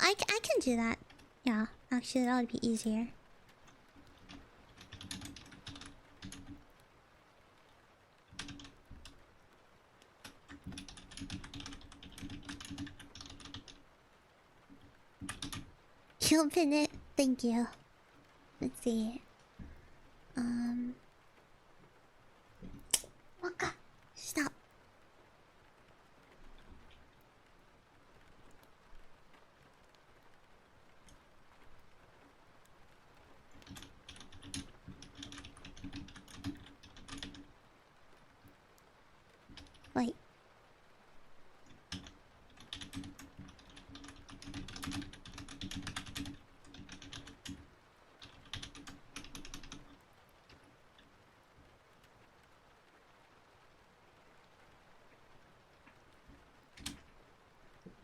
I can do that. Yeah, actually that would be easier. You open it. Thank you. Let's see. Waka. Stop. Wait.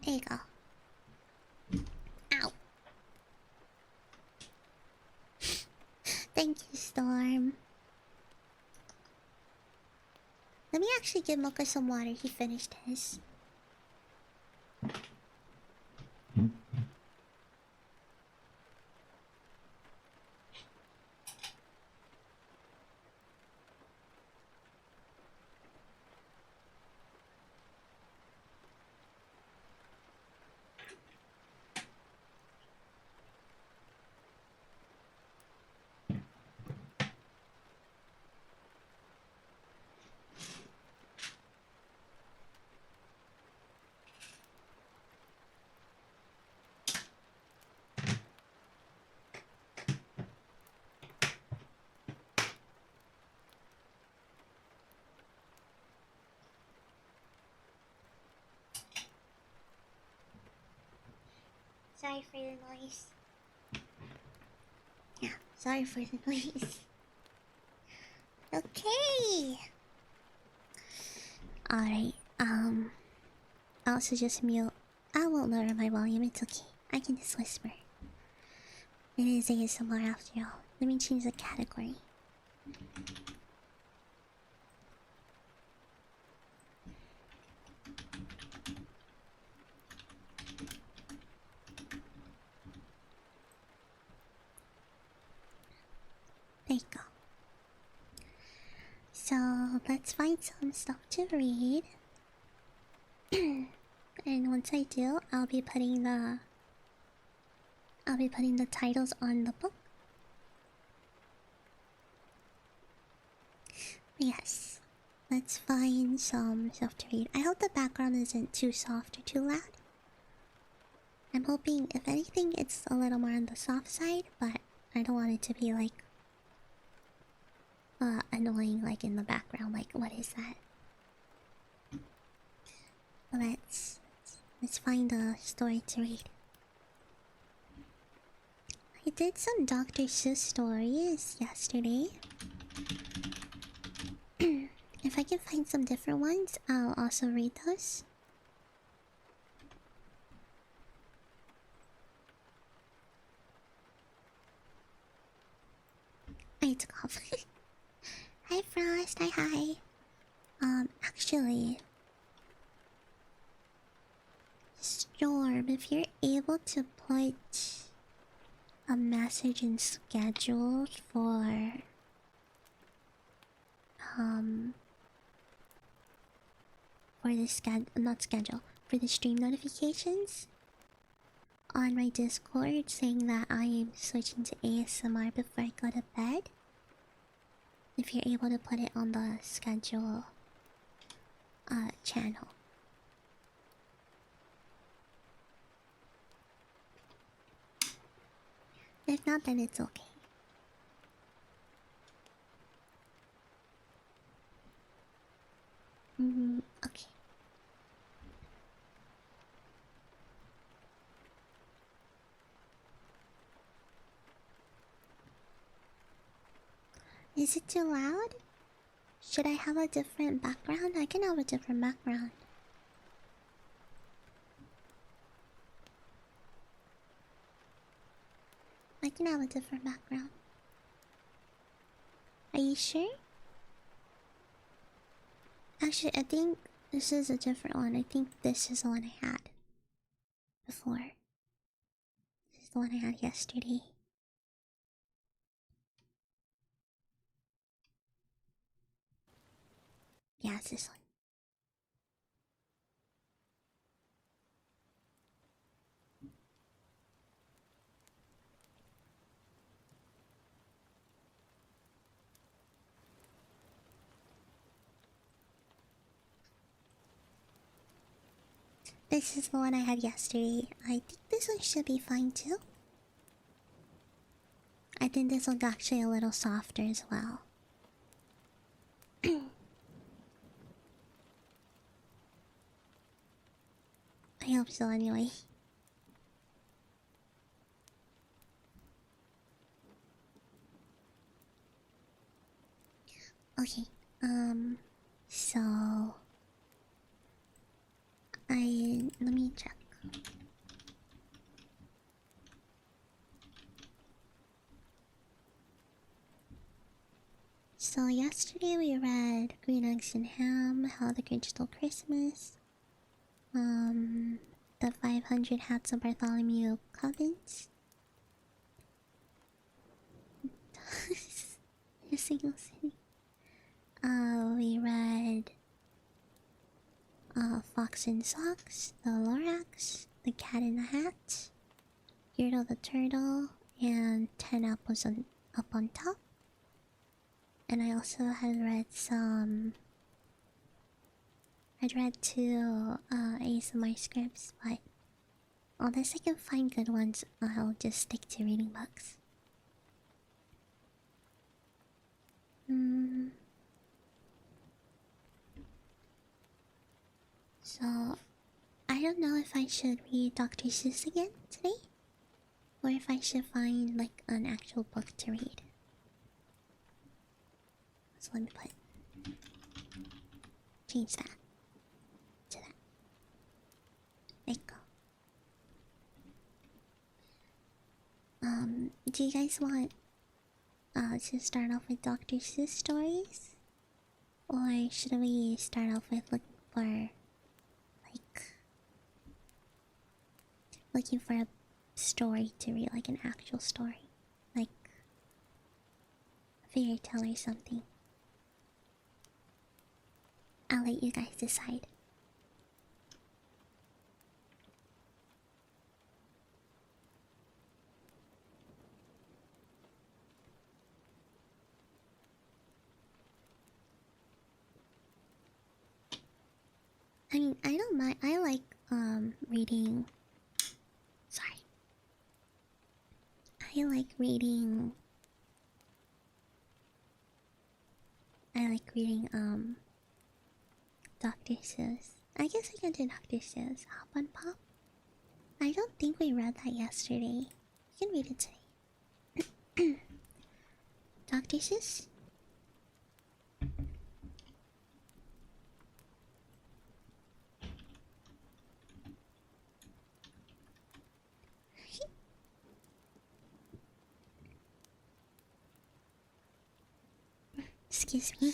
There you go. Ow. Thank you, Storm. Let me actually give Mocha some water. He finished his. Sorry for the noise. Yeah, sorry for the noise. Okay. Alright, I'll also just mute. I won't lower my volume, it's okay. I can just whisper. It is ASMR after all. Let me change the category. There you go. So let's find some stuff to read. And once I do, I'll be putting the titles on the book. Yes. Let's find some stuff to read. I hope the background isn't too soft or too loud. I'm hoping, if anything, it's a little more on the soft side, but I don't want it to be like annoying, like in the background. Like, what is that? Let's find a story to read. I did some Dr. Seuss stories yesterday. If I can find some different ones, I'll also read those. I took off. Hi Frost, hi. Actually, Storm, if you're able to put a message in schedule for for the stream notifications on my Discord, saying that I am switching to ASMR before I go to bed. If you're able to put it on the schedule channel. If not, then it's okay. Okay. Is it too loud? Should I have a different background? I can have a different background. I can have a different background. Are you sure? Actually, I think this is a different one. I think this is the one I had before. It's the one I had yesterday. Yeah, it's this one. This is the one I had yesterday. I think this one should be fine too. I think this one's actually a little softer as well. I hope so anyway. Okay, so let me check. So yesterday we read Green Eggs and Ham, How the Grinch Stole Christmas, the 500 Hats of Bartholomew Cobbins. A single city. We read Fox and Socks, The Lorax, The Cat in the Hat, Beardo the Turtle, and 10 Apples Up on Top. And I also had read some. I'd read two ASMR scripts, but unless I can find good ones, I'll just stick to reading books. So, I don't know if I should read Dr. Seuss again today, or if I should find like an actual book to read. So let me change that to that. There you go. Do you guys want to start off with Dr. Seuss stories? Or should we start off with looking for a story to read, like an actual story? Like a fairy tale or something? I'll let you guys decide. I mean, I don't mind. I like reading. Sorry. I like reading. Dr. Seuss. I guess I can do Dr. Seuss. Hop on Pop. I don't think we read that yesterday. We can read it today. Dr. Seuss? Excuse me.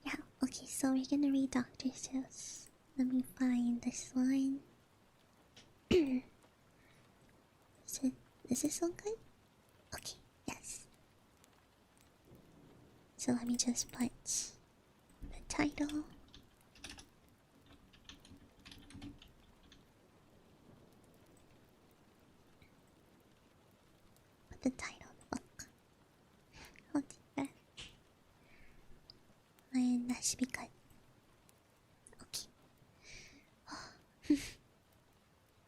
Yeah, okay, so we're gonna read Dr. Seuss. Let me find this one. Is this one good? Okay, yes. So let me just put the title. Put the title of the book. I'll do that. And that should be good. Okay.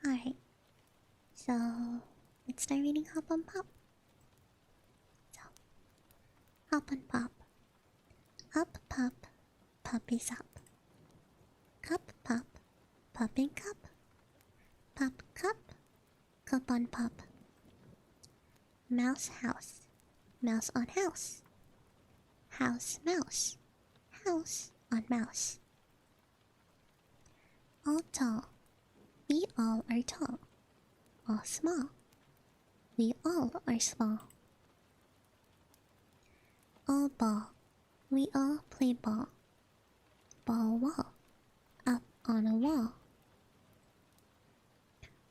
Alright. So let's start reading Hop on Pop. So Hop on Pop. Up pop, puppies up. Cup pop, popping cup. Pop cup, cup on pop. Mouse house, mouse on house. House mouse, house on mouse. All tall, we all are tall. All small, we all are small. All ball, We all play ball. Ball wall. Up on a wall.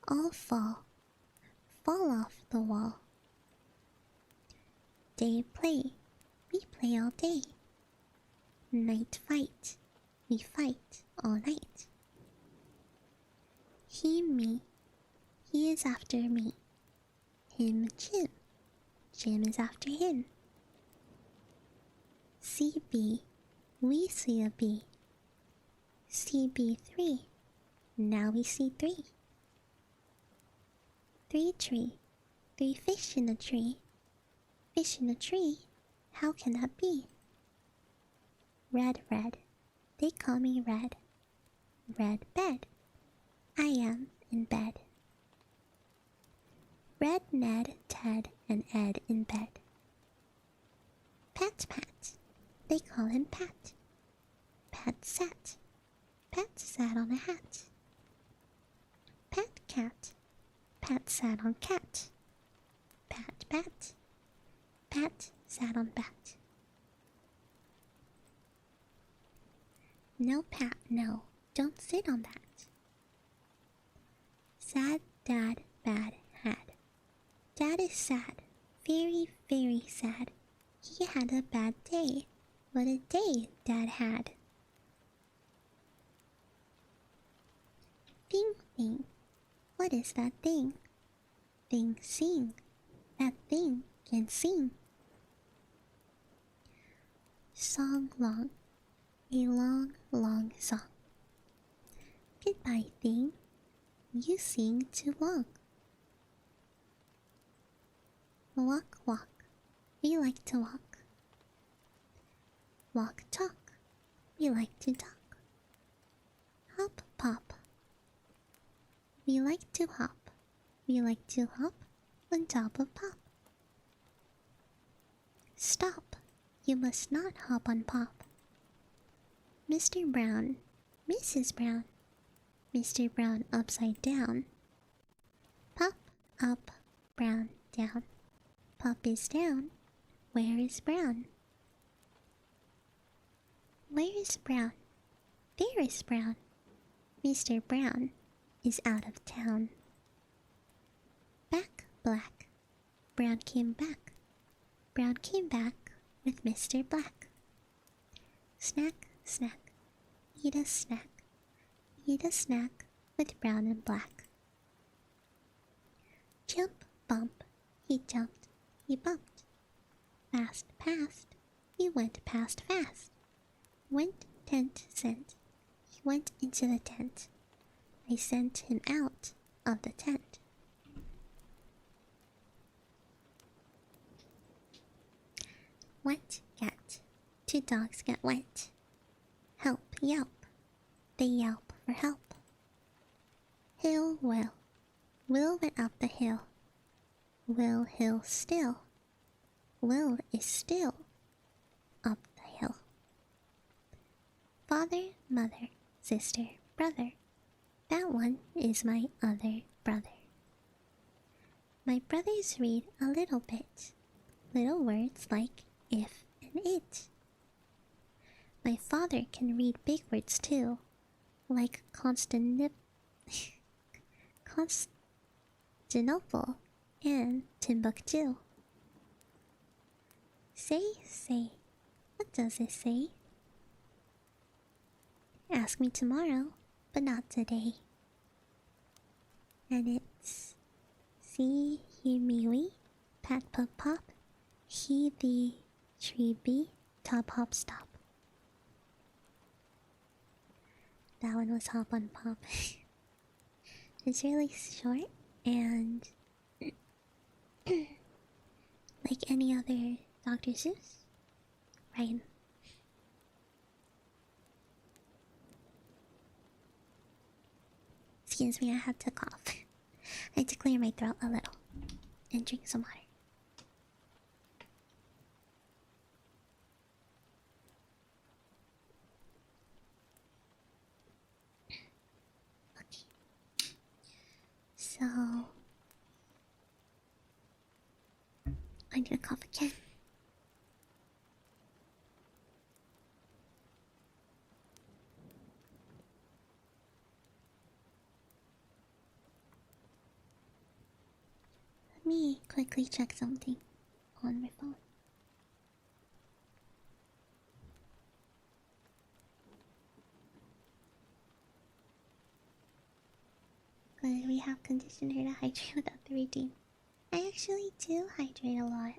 All fall. Fall off the wall. Day play. We play all day. Night fight. We fight all night. He, me. He is after me. Him, Jim. Jim is after him. CB. We see a bee. CB3. Now we see 3. 3 tree. 3 fish in a tree. Fish in a tree? How can that be? Red, red. They call me Red. Red bed. I am in bed. Red Ned, Ted, and Ed in bed. Pat, Pat. They call him Pat. Pat sat. Pat sat on a hat. Pat cat. Pat sat on cat. Pat bat. Pat sat on bat. No, Pat, no. Don't sit on that. Sad, dad, bad, had. Dad is sad. Very, very sad. He had a bad day. What a day Dad had. Thing, thing. What is that thing? Thing, sing. That thing can sing. Song long. A long, long song. Goodbye, thing. You sing too long. Walk, walk. We like to walk. Walk, talk. We like to talk. Hop, pop. We like to hop. We like to hop on top of Pop. Stop. You must not hop on Pop. Mr. Brown. Mrs. Brown. Mr. Brown upside down. Pop, up, Brown, down. Pop is down. Where is Brown? Where is Brown? There is Brown. Mr. Brown is out of town. Back, black. Brown came back. Brown came back with Mr. Black. Snack, snack. Eat a snack. Eat a snack with Brown and Black. Jump, bump. He jumped. He bumped. Fast, past. He went past fast. Went, tent, sent. He went into the tent. I sent him out of the tent. Wet, get. 2 dogs get wet. Help, yelp. They yelp for help. Hill, Will. Will went up the hill. Will, hill, still. Will is still up the hill. Father, mother, sister, brother. That one is my other brother. My brothers read a little bit. Little words like if and it. My father can read big words too, like Constantinople and Timbuktu. Say, what does it say? Ask me tomorrow, but not today. And it's see, he, me, we, pat, pop, pop, he, the, tree, bee, top, hop, stop. That one was hop on pop. It's really short and like any other Dr. Seuss rhyme. Excuse me, I had to cough. I had to clear my throat a little and drink some water. So I'm gonna cough again. me quickly check something on my phone. Good, we have conditioner to hydrate without the routine. I actually do hydrate a lot.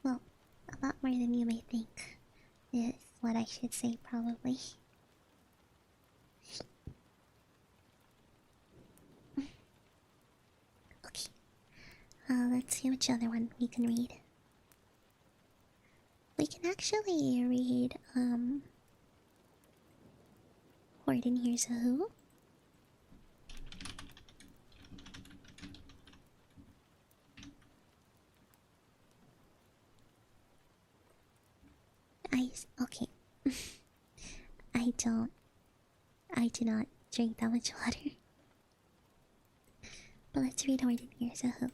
Well, a lot more than you may think is what I should say, probably. Okay, let's see which other one we can read. We can actually read, Horden Here's a Who. Okay. I do not drink that much water. But let's read Horden Here's a Who.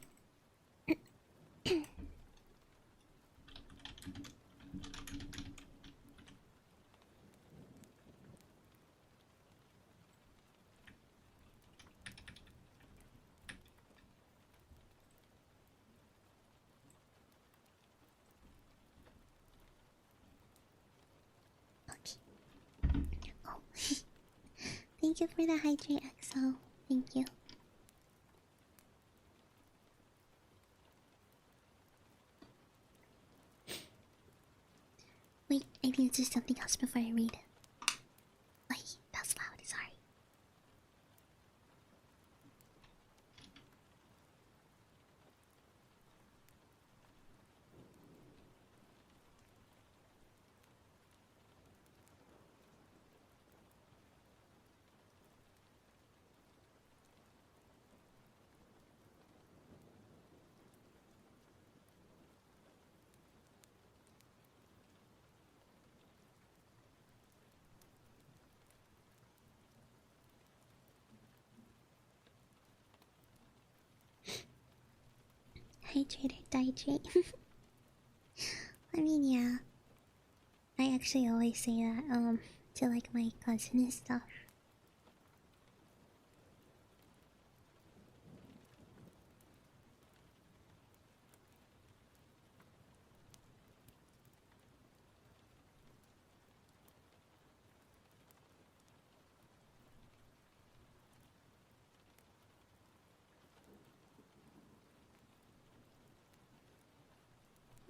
Oh, thank you for the hydrate, XO. Thank you. Wait, I need to do something else before I read. Wait, that's loud, sorry. Hydrate or dihydrate? I mean, yeah. I actually always say that, to like my cousin and stuff.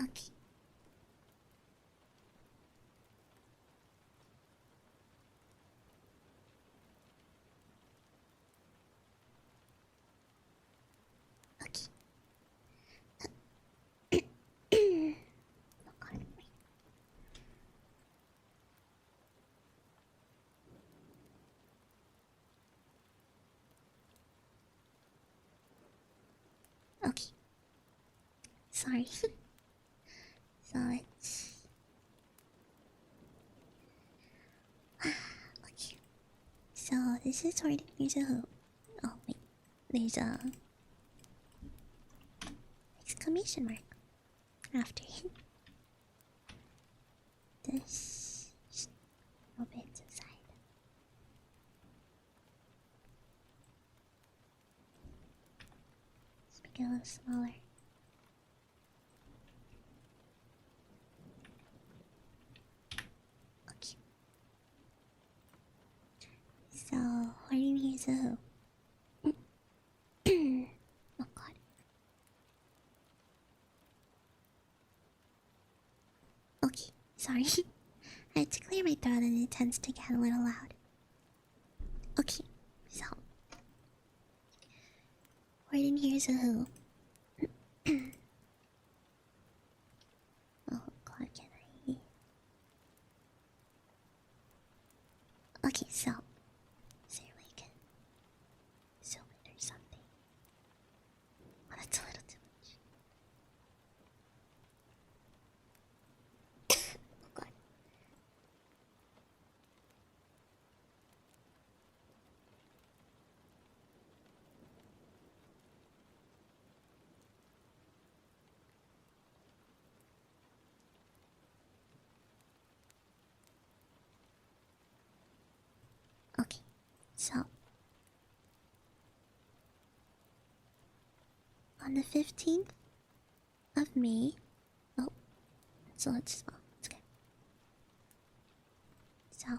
Okay. Okay. Oh god. Okay. Sorry. So it's... okay. So this is Horden Here's a Who. Oh wait. There's a... exclamation mark after it. This... just a little bit inside. Let's make it a little smaller. Okay. So, Horden Here's a Who. Oh god. Okay, sorry. I had to clear my throat and it tends to get a little loud. Okay, so Horden Here's a Who. Oh god, can I... okay, so is there like a zoom in or something? Oh, that's a little too much. Oh god. So, on the 15th of May. Oh, so let's okay. So,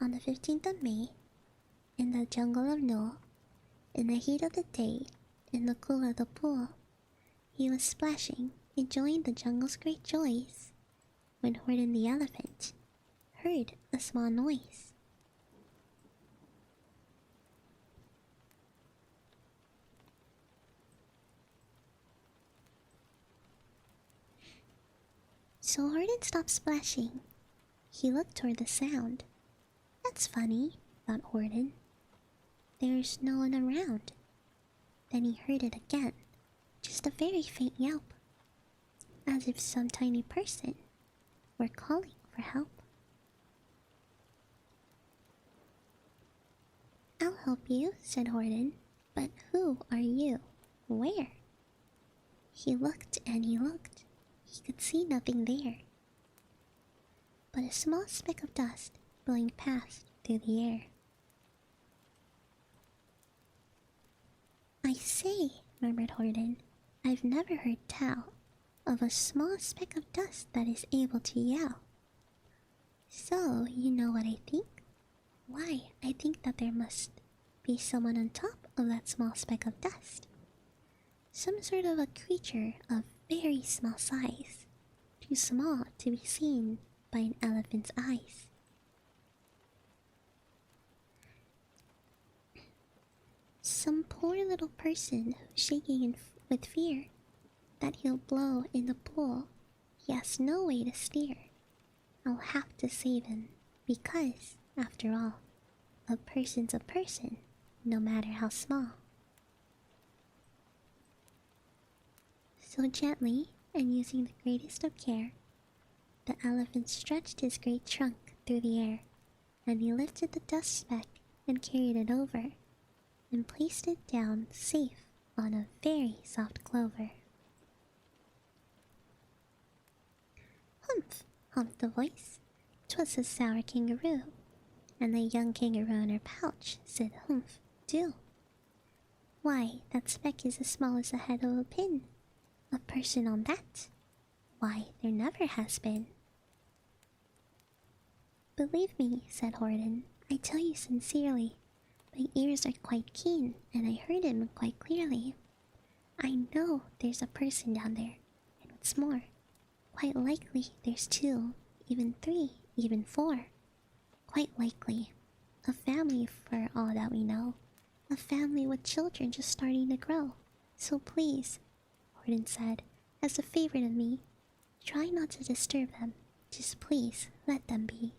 on the 15th of May, in the jungle of No, in the heat of the day, in the cool of the pool, he was splashing, enjoying the jungle's great joys, when Horton the elephant heard a small noise. So Horton stopped splashing. He looked toward the sound. That's funny, thought Horton. There's no one around. Then he heard it again, just a very faint yelp, as if some tiny person were calling for help. I'll help you, said Horton. But who are you? Where? He looked and he looked. He could see nothing there but a small speck of dust blowing past through the air. I say, murmured Horton, I've never heard tell of a small speck of dust that is able to yell. So, you know what I think? Why, I think that there must be someone on top of that small speck of dust. Some sort of a creature of very small size, too small to be seen by an elephant's eyes. Some poor little person who's shaking with fear that he'll blow in the pool. He has no way to steer. I'll have to save him because, after all, a person's a person, no matter how small. So gently, and using the greatest of care, the elephant stretched his great trunk through the air, and he lifted the dust speck and carried it over, and placed it down safe on a very soft clover. Humph! Humphed the voice. 'Twas a sour kangaroo, and the young kangaroo in her pouch said humph, do. Why, that speck is as small as the head of a pin. A person on that? Why, there never has been. Believe me, said Horton, I tell you sincerely. My ears are quite keen, and I heard him quite clearly. I know there's a person down there, and what's more, quite likely there's two, even three, even four. Quite likely. A family for all that we know. A family with children just starting to grow. So please, Horton said, as a favor to me, try not to disturb them. Just please let them be.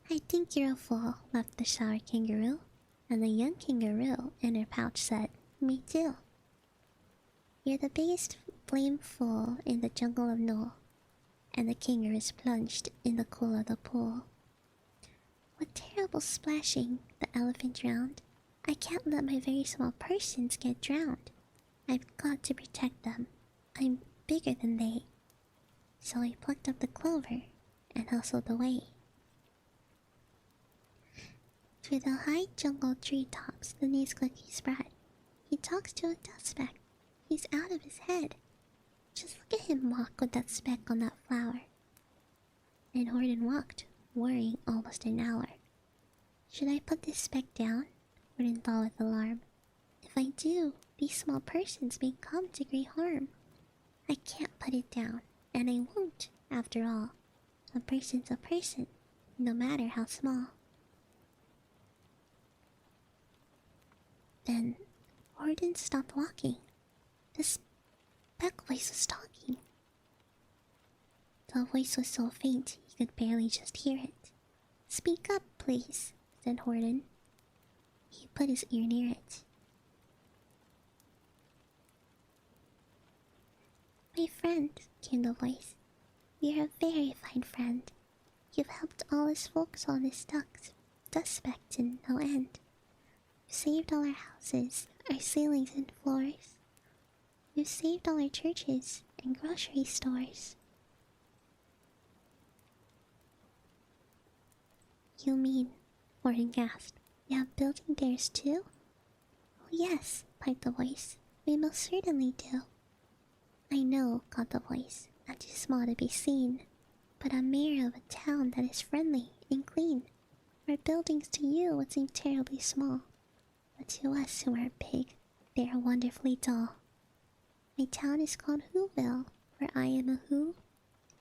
I think you're a fool, laughed the sour kangaroo, and the young kangaroo in her pouch said, me too. You're the biggest blame fool in the jungle of No, and the kangaroos plunged in the cool of the pool. What terrible splashing, the elephant drowned. I can't let my very small persons get drowned. I've got to protect them. I'm bigger than they. So I plucked up the clover and hustled away. Through the high jungle treetops, the news cookie spread. He talks to a dust speck. He's out of his head. Just look at him walk with that speck on that flower. And Horton walked, worrying almost an hour. Should I put this speck down? Horton thought with alarm. If I do, these small persons may come to great harm. I can't put it down, and I won't, after all. A person's a person, no matter how small. Then Horton stopped walking. The speck voice was talking. The voice was so faint he could barely just hear it. Speak up, please, said Horton. He put his ear near it. My friend, came the voice. You're a very fine friend. You've helped all us folks on this dust speck to no end. You've saved all our houses, our ceilings and floors. You've saved all our churches and grocery stores. you mean? Warden gasped. You have building dares too? Oh yes, piped the voice. We most certainly do. I know, called the voice. I'm too small to be seen. But I'm mayor of a town that is friendly and clean. Our buildings to you would seem terribly small. But to us who are big, they are wonderfully tall. My town is called Whoville, for I am a Who,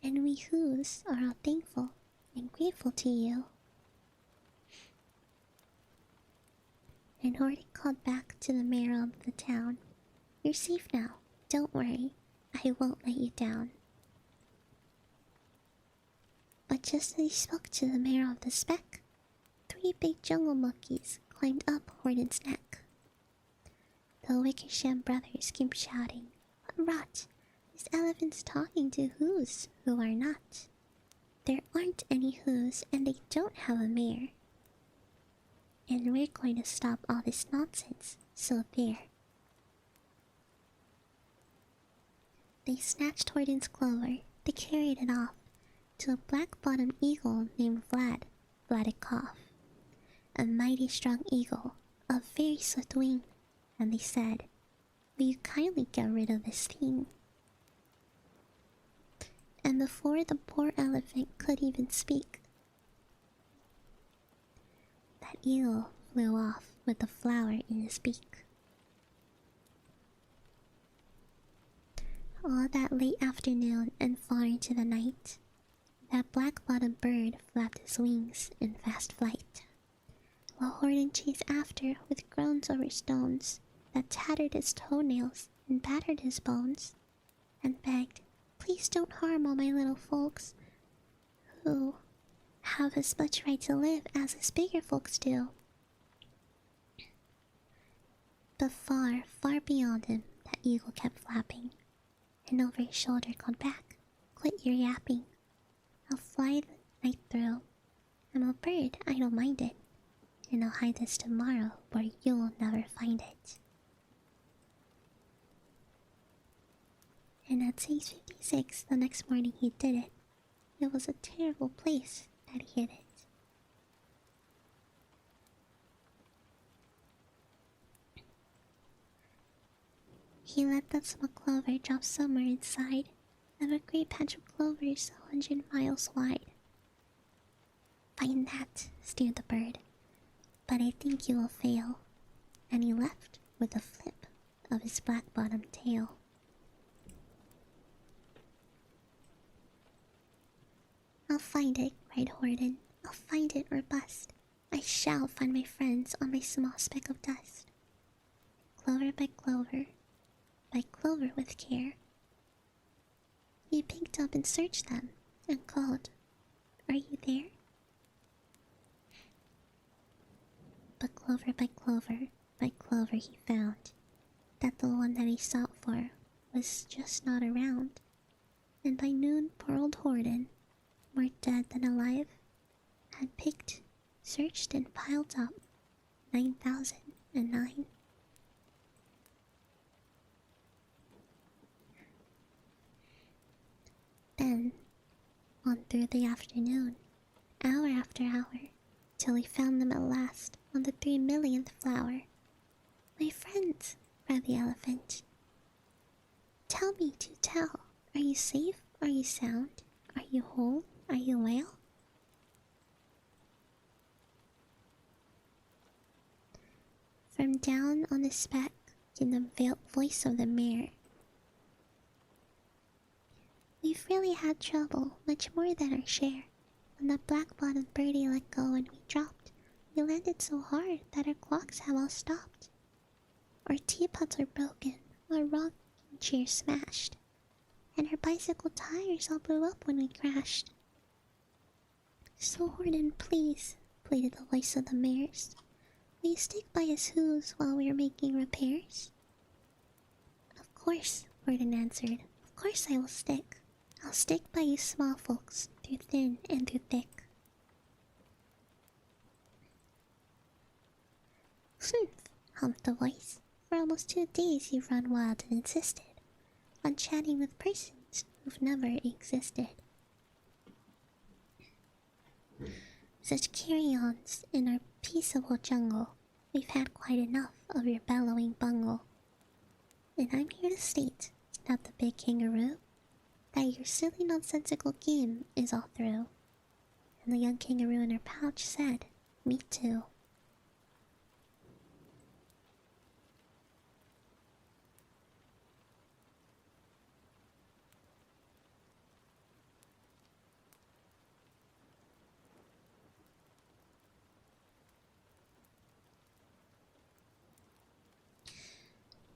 and we Whos are all thankful and grateful to you. And Horton called back to the mayor of the town. You're safe now. Don't worry. I won't let you down. But just as he spoke to the mayor of the speck, 3 big jungle monkeys climbed up Horton's neck. The Wickersham brothers came shouting, What rot! This elephant's talking to Whos who are not. There aren't any Whos and they don't have a mayor. And we're going to stop all this nonsense, so there. They snatched Horton's clover, they carried it off to a black-bottomed eagle named Vladikov. A mighty strong eagle, of very swift wing, and they said, Will you kindly get rid of this thing? And before the poor elephant could even speak, that eagle flew off with a flower in his beak. All that late afternoon and far into the night, that black-bottomed bird flapped his wings in fast flight, while Horton chased after with groans over stones that tattered his toenails and battered his bones, and begged, Please don't harm all my little folks, who have as much right to live as his bigger folks do. But far, far beyond him, that eagle kept flapping, and over his shoulder called back, Quit your yapping. I'll fly the night through. I'm a bird, I don't mind it. And I'll hide this tomorrow where you'll never find it. And at 6:56 the next morning he did it. It was a terrible place that he hid it. He let that small clover drop somewhere inside of a great patch of clovers 100 miles wide. Find that, sneered the bird, but I think you will fail. And he left with a flip of his black-bottomed tail. I'll find it, cried Horton. I'll find it or bust. I shall find my friends on my small speck of dust. Clover by clover with care, he picked up and searched them and called, Are you there? But clover by clover he found that the one that he sought for was just not around. And by noon poor old Horton, more dead than alive, had picked, searched and piled up 9,009. Then, on through the afternoon, hour after hour, till he found them at last on the 3,000,000th flower. My friends, cried the elephant. Tell me, do tell, are you safe? Are you sound? Are you whole? Are you well? From down on the speck came the veiled voice of the mayor. We've really had trouble, much more than our share. When that black-bottomed birdie let go and we dropped, we landed so hard that our clocks have all stopped. Our teapots are broken, our rocking chair smashed, and our bicycle tires all blew up when we crashed. So Horton, please, pleaded the voice of the mayor's, will you stick by us Whos while we are making repairs? Of course, Horton answered, of course I will stick. I'll stick by you small folks, through thin and through thick. Humph, humphed the voice. For almost 2 days you've run wild and insisted on chatting with persons who've never existed. such carry-ons in our peaceable jungle. We've had quite enough of your bellowing bungle. And I'm here to state, snapped the big kangaroo, that your silly nonsensical game is all through. And the young kangaroo in her pouch said, me too.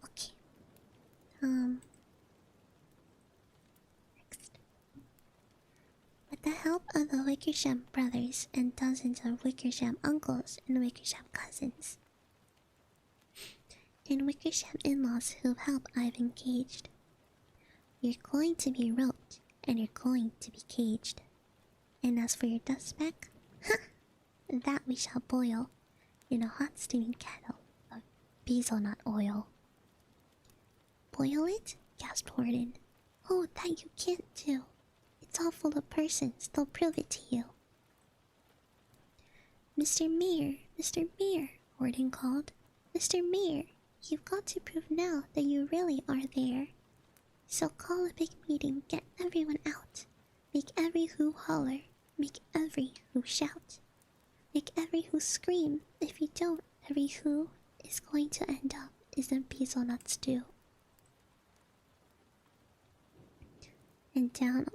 Okay. Next. With the help of the Wickersham brothers and dozens of Wickersham uncles and Wickersham cousins, and Wickersham in-laws who help I've engaged, you're going to be roped and you're going to be caged. And as for your dust speck, that we shall boil in a hot steaming kettle of bezelnut oil. Boil it? Gasped Horton. Oh, that you can't do. It's all full of persons, they'll prove it to you. Mr. Mayor, Horton called. Mr. Mayor, you've got to prove now that you really are there. So call a big meeting, get everyone out. Make every who holler, make every who shout. Make every who scream. If you don't, every who is going to end up in bezelnut stew. And down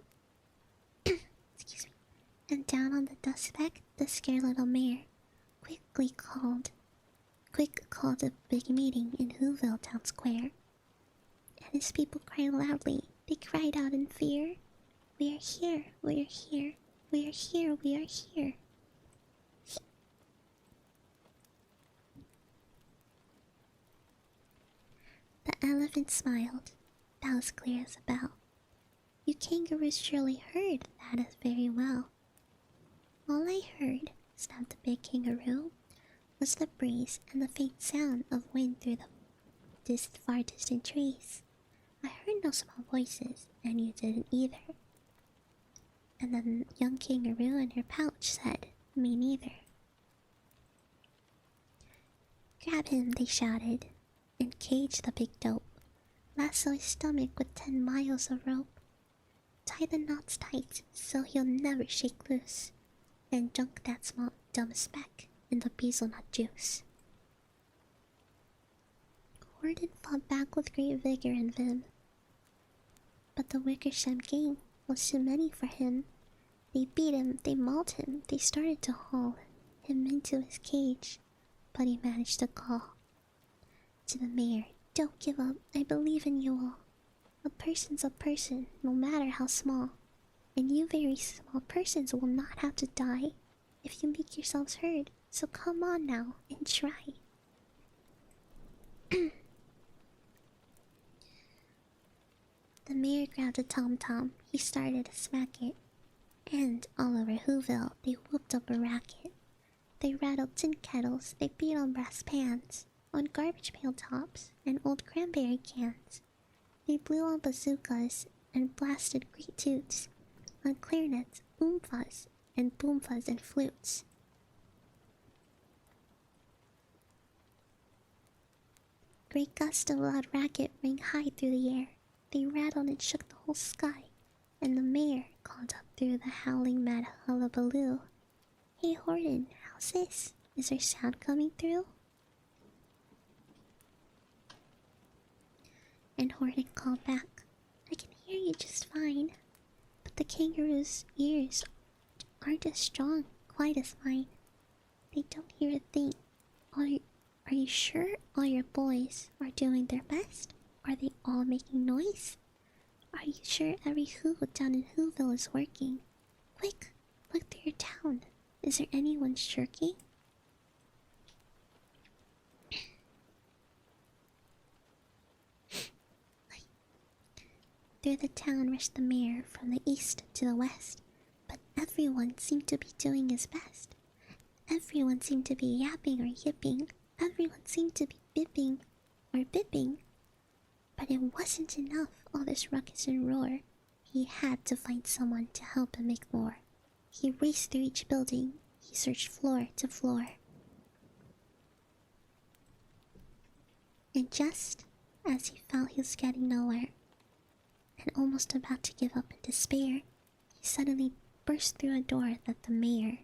excuse me. And down on the dust speck, the scared little mayor called a big meeting in Whoville Town Square. And his people cried loudly. They cried out in fear. We are here, we are here, we are here, we are here. The elephant smiled. That was clear as a bell. You kangaroos surely heard that as very well. All I heard, snapped the big kangaroo, was the breeze and the faint sound of wind through the far distant trees. I heard no small voices, and you didn't either. And the young kangaroo in her pouch said, me neither. Grab him, they shouted, and cage the big dope. Lasso his stomach with 10 miles of rope. Tie the knots tight so he'll never shake loose, and dunk that small dumb speck in the bezelnut juice. Horton fought back with great vigor and vim, but the Wickersham gang was too many for him. They beat him, they mauled him, they started to haul him into his cage, but he managed to call to the mayor, don't give up, I believe in you all. A person's a person, no matter how small, and you very small persons will not have to die if you make yourselves heard, so come on now and try. The mayor grabbed a tom-tom, he started to smack it, and all over Whoville they whooped up a racket. They rattled tin kettles, they beat on brass pans, on garbage pail tops and old cranberry cans. They blew on bazookas and blasted great toots, on clarinets, oomphas, and boomphas and flutes. Great gusts of loud racket rang high through the air. They rattled and shook the whole sky, and the mayor called up through the howling mad hullabaloo. Hey Horton, how's this? Is there sound coming through? And Horton called back, I can hear you just fine, but the kangaroo's ears aren't as strong quite as mine. They don't hear a thing. Are you sure all your boys are doing their best? Are they all making noise? Are you sure every who down in Whoville is working? Quick, look through your town. Is there anyone shirking? Through the town rushed the mayor from the east to the west, but everyone seemed to be doing his best. Everyone seemed to be yapping or yipping. Everyone seemed to be bipping or bipping. But it wasn't enough, all this ruckus and roar. He had to find someone to help him make more. He raced through each building. He searched floor to floor. And just as he felt he was getting nowhere, and almost about to give up in despair, he suddenly burst through a door that the mayor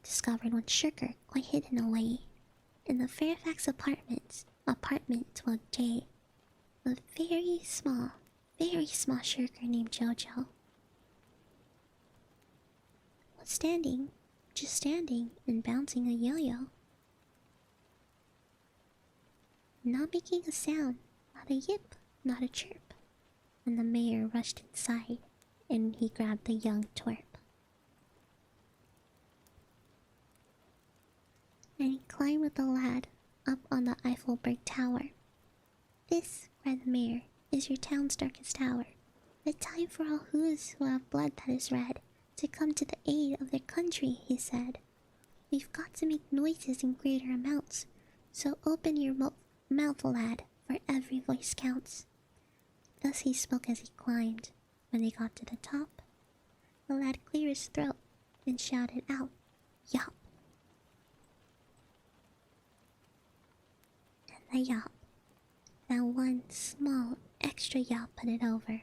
discovered one sugar quite hidden away in the Fairfax apartment 12J, a very small sugar named Jojo was just standing and bouncing a yo-yo, not making a sound, not a yip, not a chirp. And the mayor rushed inside, and he grabbed the young twerp. And he climbed with the lad up on the Eiffelberg Tower. This, cried the mayor, is your town's darkest tower. A time for all who have blood that is red to come to the aid of their country, he said. We've got to make noises in greater amounts, so open your mouth, lad, for every voice counts. Thus he spoke as he climbed. When they got to the top, the lad cleared his throat and shouted out, "Yop!" And the yop, that one small extra yop put it over.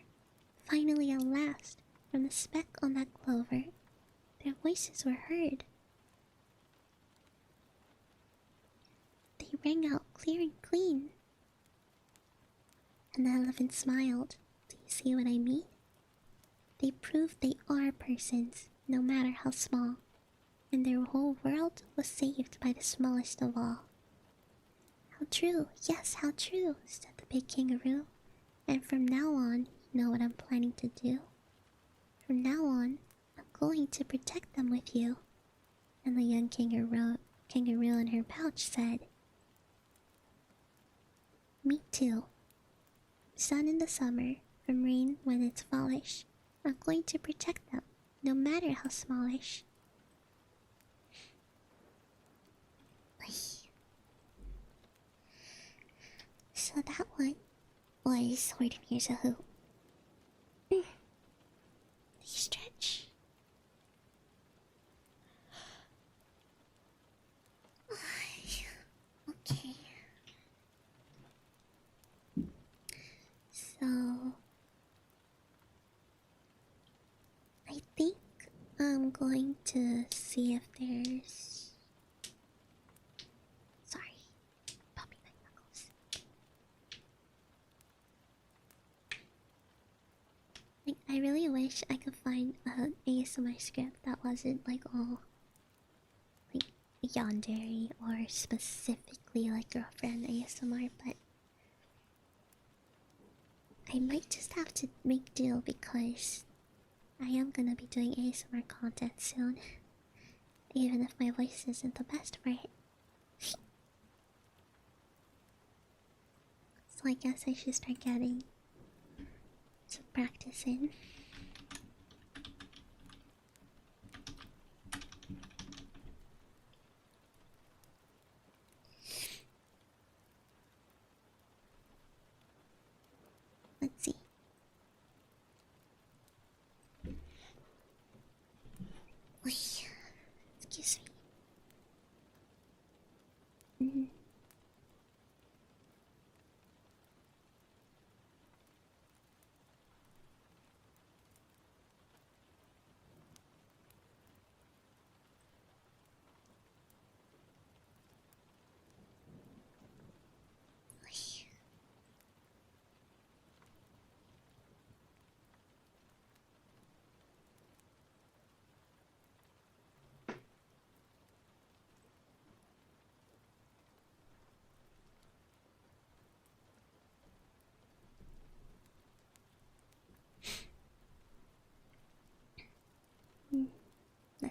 Finally, at last, from the speck on that clover, their voices were heard. They rang out clear and clean. And the elephant smiled. Do you see what I mean? They proved they are persons, no matter how small, and their whole world was saved by the smallest of all. How true, yes, how true, said the big kangaroo. And from now on, you know what I'm planning to do? From now on, I'm going to protect them with you. And the young kangaroo in her pouch said, Me too. Sun in the summer, from rain when it's fallish. I'm going to protect them, no matter how smallish. So that one was Hoarding Here's a Who. They stretch. Okay. So I think I'm going to see if there's... Sorry, popping my knuckles. Like, I really wish I could find an ASMR script that wasn't like all like yandere or specifically like girlfriend ASMR, but I might just have to make do because I am gonna be doing ASMR content soon, even if my voice isn't the best for it. So I guess I should start getting some practice in. Let's see. Oy, excuse me.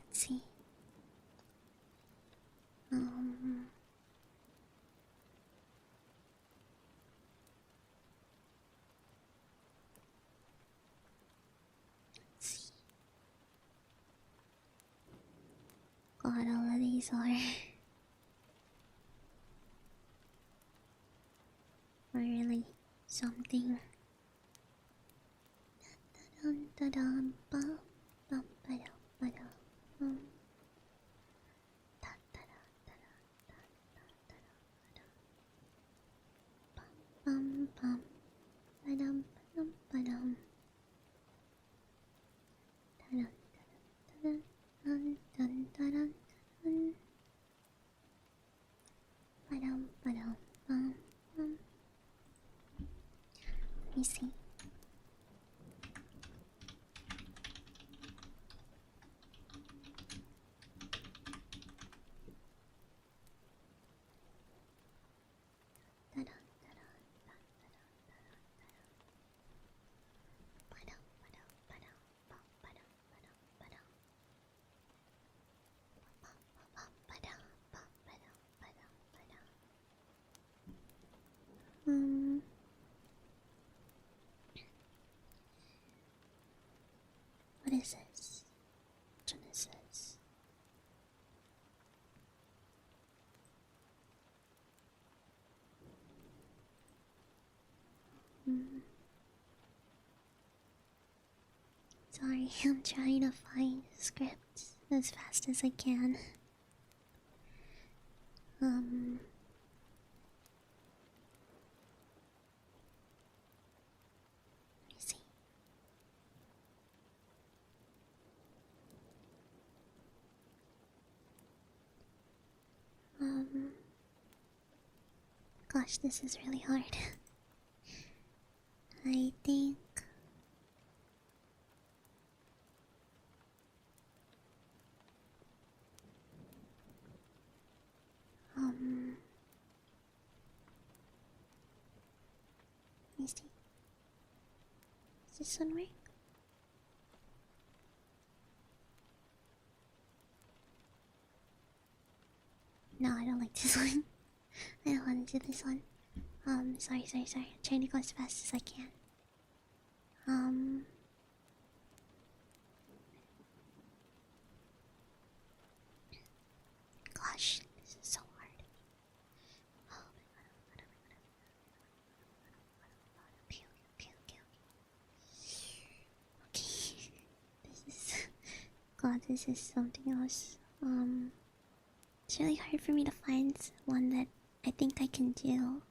Let's see. Let's see. God, all of these are really something. me see. What is this? Genesis. Sorry, I'm trying to find scripts as fast as I can. Let me see. Gosh, this is really hard. I think. Let me see. Does this one work? No, I don't like this one. I don't want to do this one. Sorry. I'm trying to go as fast as I can. Gosh, this is so hard. Oh my god, okay. This is... God, this is something else. It's really hard for me to find one that I think I can do.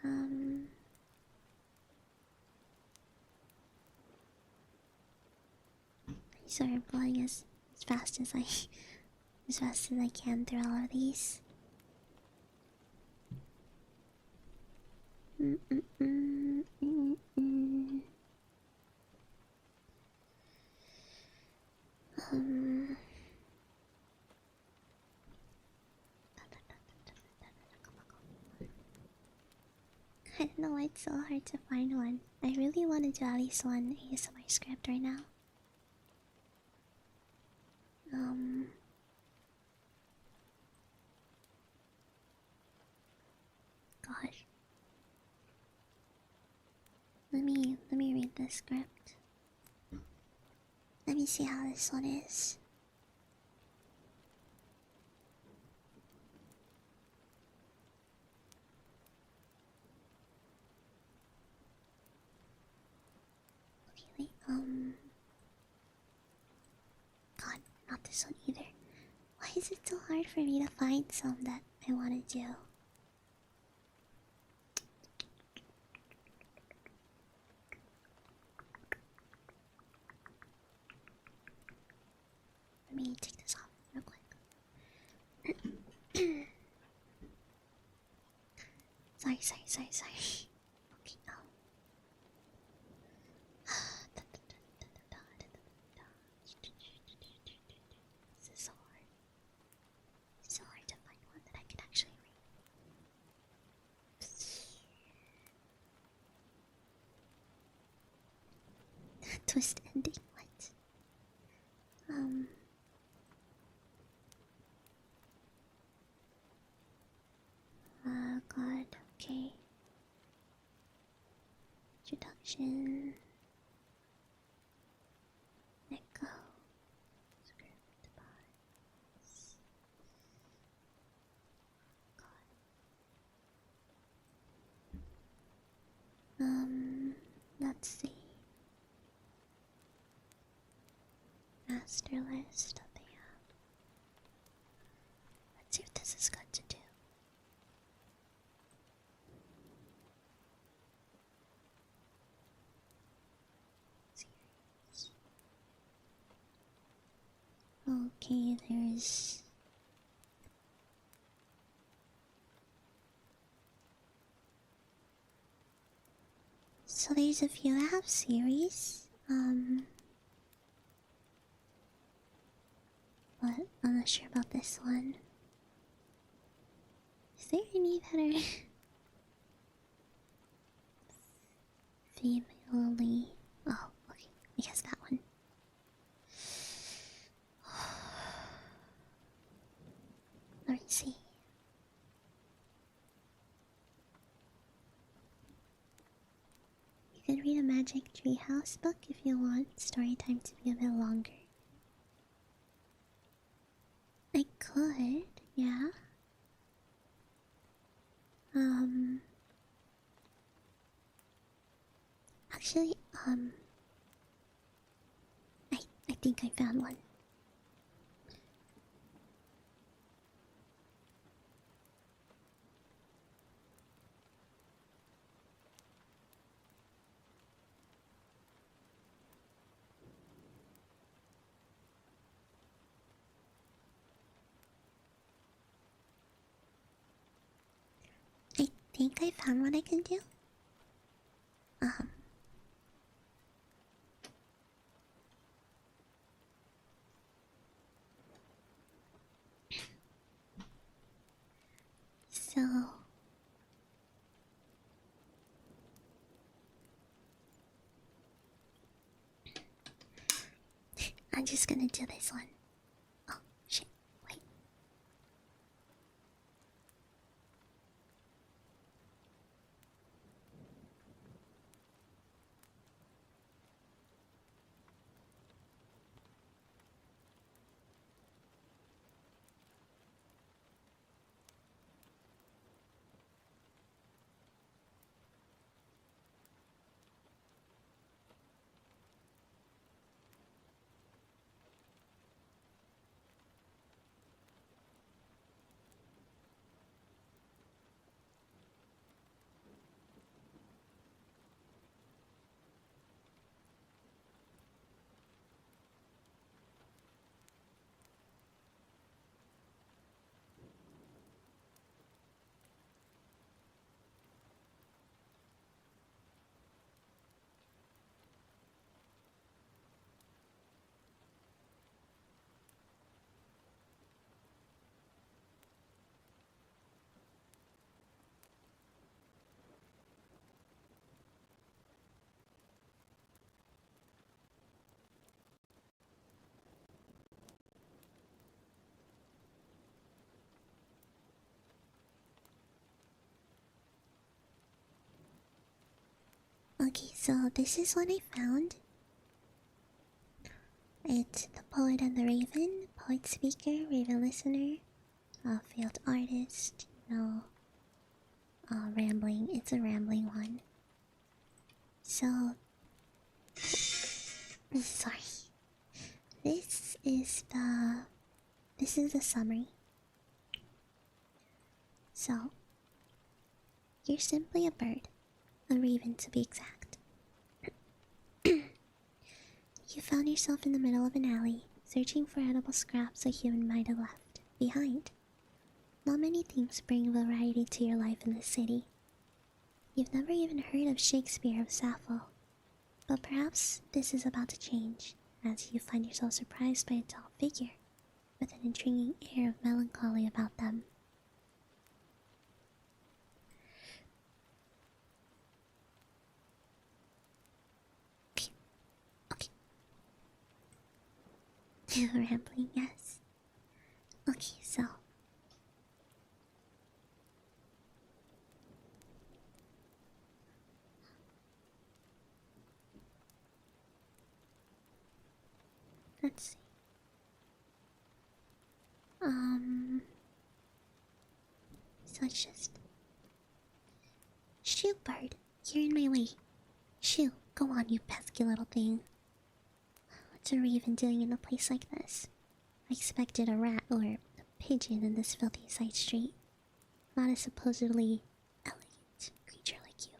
I start blowing as fast as I can through all of these. I don't know why it's so hard to find one. I really want to do at least one ASMR script right now. Gosh. Let me read the script. Let me see how this one is. Okay, wait, God, not this one either. Why is it so hard for me to find some that I want to do? Let me take this off real quick. Sorry. Okay, This is so hard. It's so hard to find one that I can actually read. Twist ending, what? God, okay. Introduction. Neko. Script box. God. Let's see. Master list of the app. Let's see if this is good to do. Okay, there's... So there's a few that have series. But I'm not sure about this one. Is there any that are female-only? Oh, okay. I guess that one. Let me see. You could read a Magic Treehouse book if you want story time to be a bit longer. I could, yeah. Actually, I think I found one. I think I found what I can do. So I'm just gonna do this one. Oh shit, wait. Okay, so this is what I found. It's The Poet and the Raven, poet speaker, raven listener, field artist, rambling. It's a rambling one. So, sorry. This is the summary. So, you're simply a bird, a raven to be exact. You found yourself in the middle of an alley, searching for edible scraps a human might have left behind. Not many things bring variety to your life in this city. You've never even heard of Shakespeare of Sappho, but perhaps this is about to change, as you find yourself surprised by a tall figure with an intriguing air of melancholy about them. Okay. Rambling, yes. Okay, so let's see. So it's just shoo, bird. You're in my way. Shoo, go on, you pesky little thing. What's a raven doing in a place like this? I expected a rat or a pigeon in this filthy side street, not a supposedly elegant creature like you.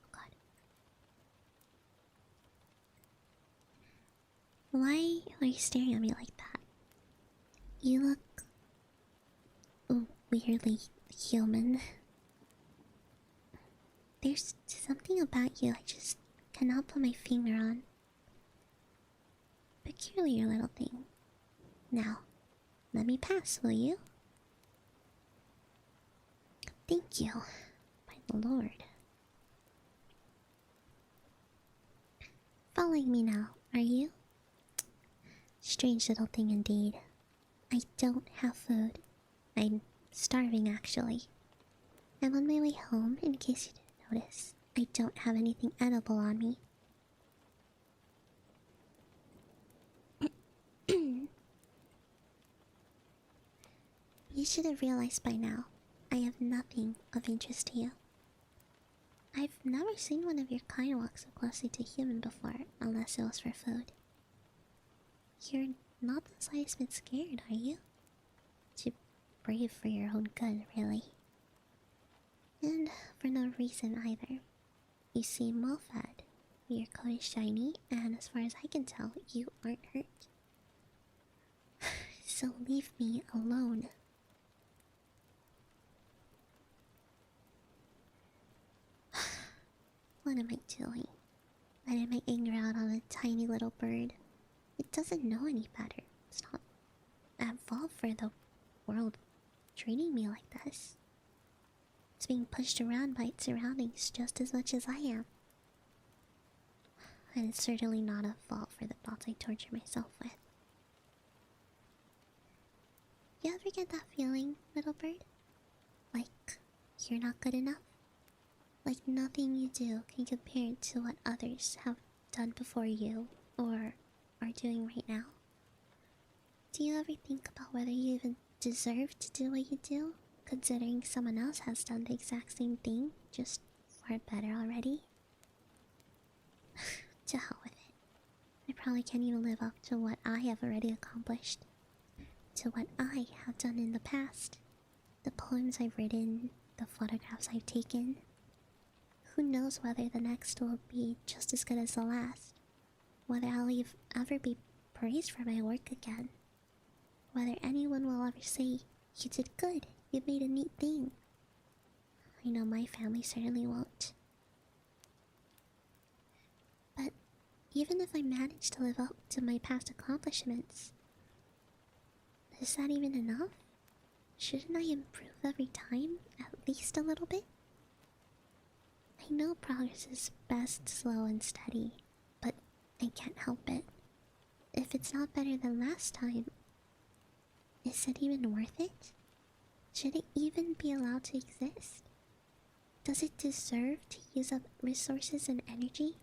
Oh god. Why are you staring at me like that? You look weirdly human. There's something about you I just cannot put my finger on. Peculiar little thing. Now, let me pass, will you? Thank you, by the Lord. Following me now, are you? Strange little thing indeed. I don't have food. I'm starving, actually. I'm on my way home, in case you didn't notice. I don't have anything edible on me. You should have realized by now, I have nothing of interest to you. I've never seen one of your kind walk so closely to human before, unless it was for food. You're not the slightest bit scared, are you? Too brave for your own good, really. And for no reason either. You seem well fed, your coat is shiny, and as far as I can tell, you aren't hurt. So leave me alone. What am I doing? Letting my anger out on a tiny little bird. It doesn't know any better. It's not at fault for the world treating me like this. It's being pushed around by its surroundings just as much as I am. And it's certainly not at fault for the thoughts I torture myself with. You ever get that feeling, little bird? Like you're not good enough? Like nothing you do can compare to what others have done before you, or are doing right now? Do you ever think about whether you even deserve to do what you do, considering someone else has done the exact same thing, just far better already? To hell with it. I probably can't even live up to what I have already accomplished. To what I have done in the past. The poems I've written, the photographs I've taken. Who knows whether the next will be just as good as the last. Whether I'll ever be praised for my work again. Whether anyone will ever say, "You did good, you made a neat thing." I know my family certainly won't. But even if I manage to live up to my past accomplishments, is that even enough? Shouldn't I improve every time, at least a little bit? I know progress is best slow and steady, but I can't help it. If it's not better than last time, is it even worth it? Should it even be allowed to exist? Does it deserve to use up resources and energy?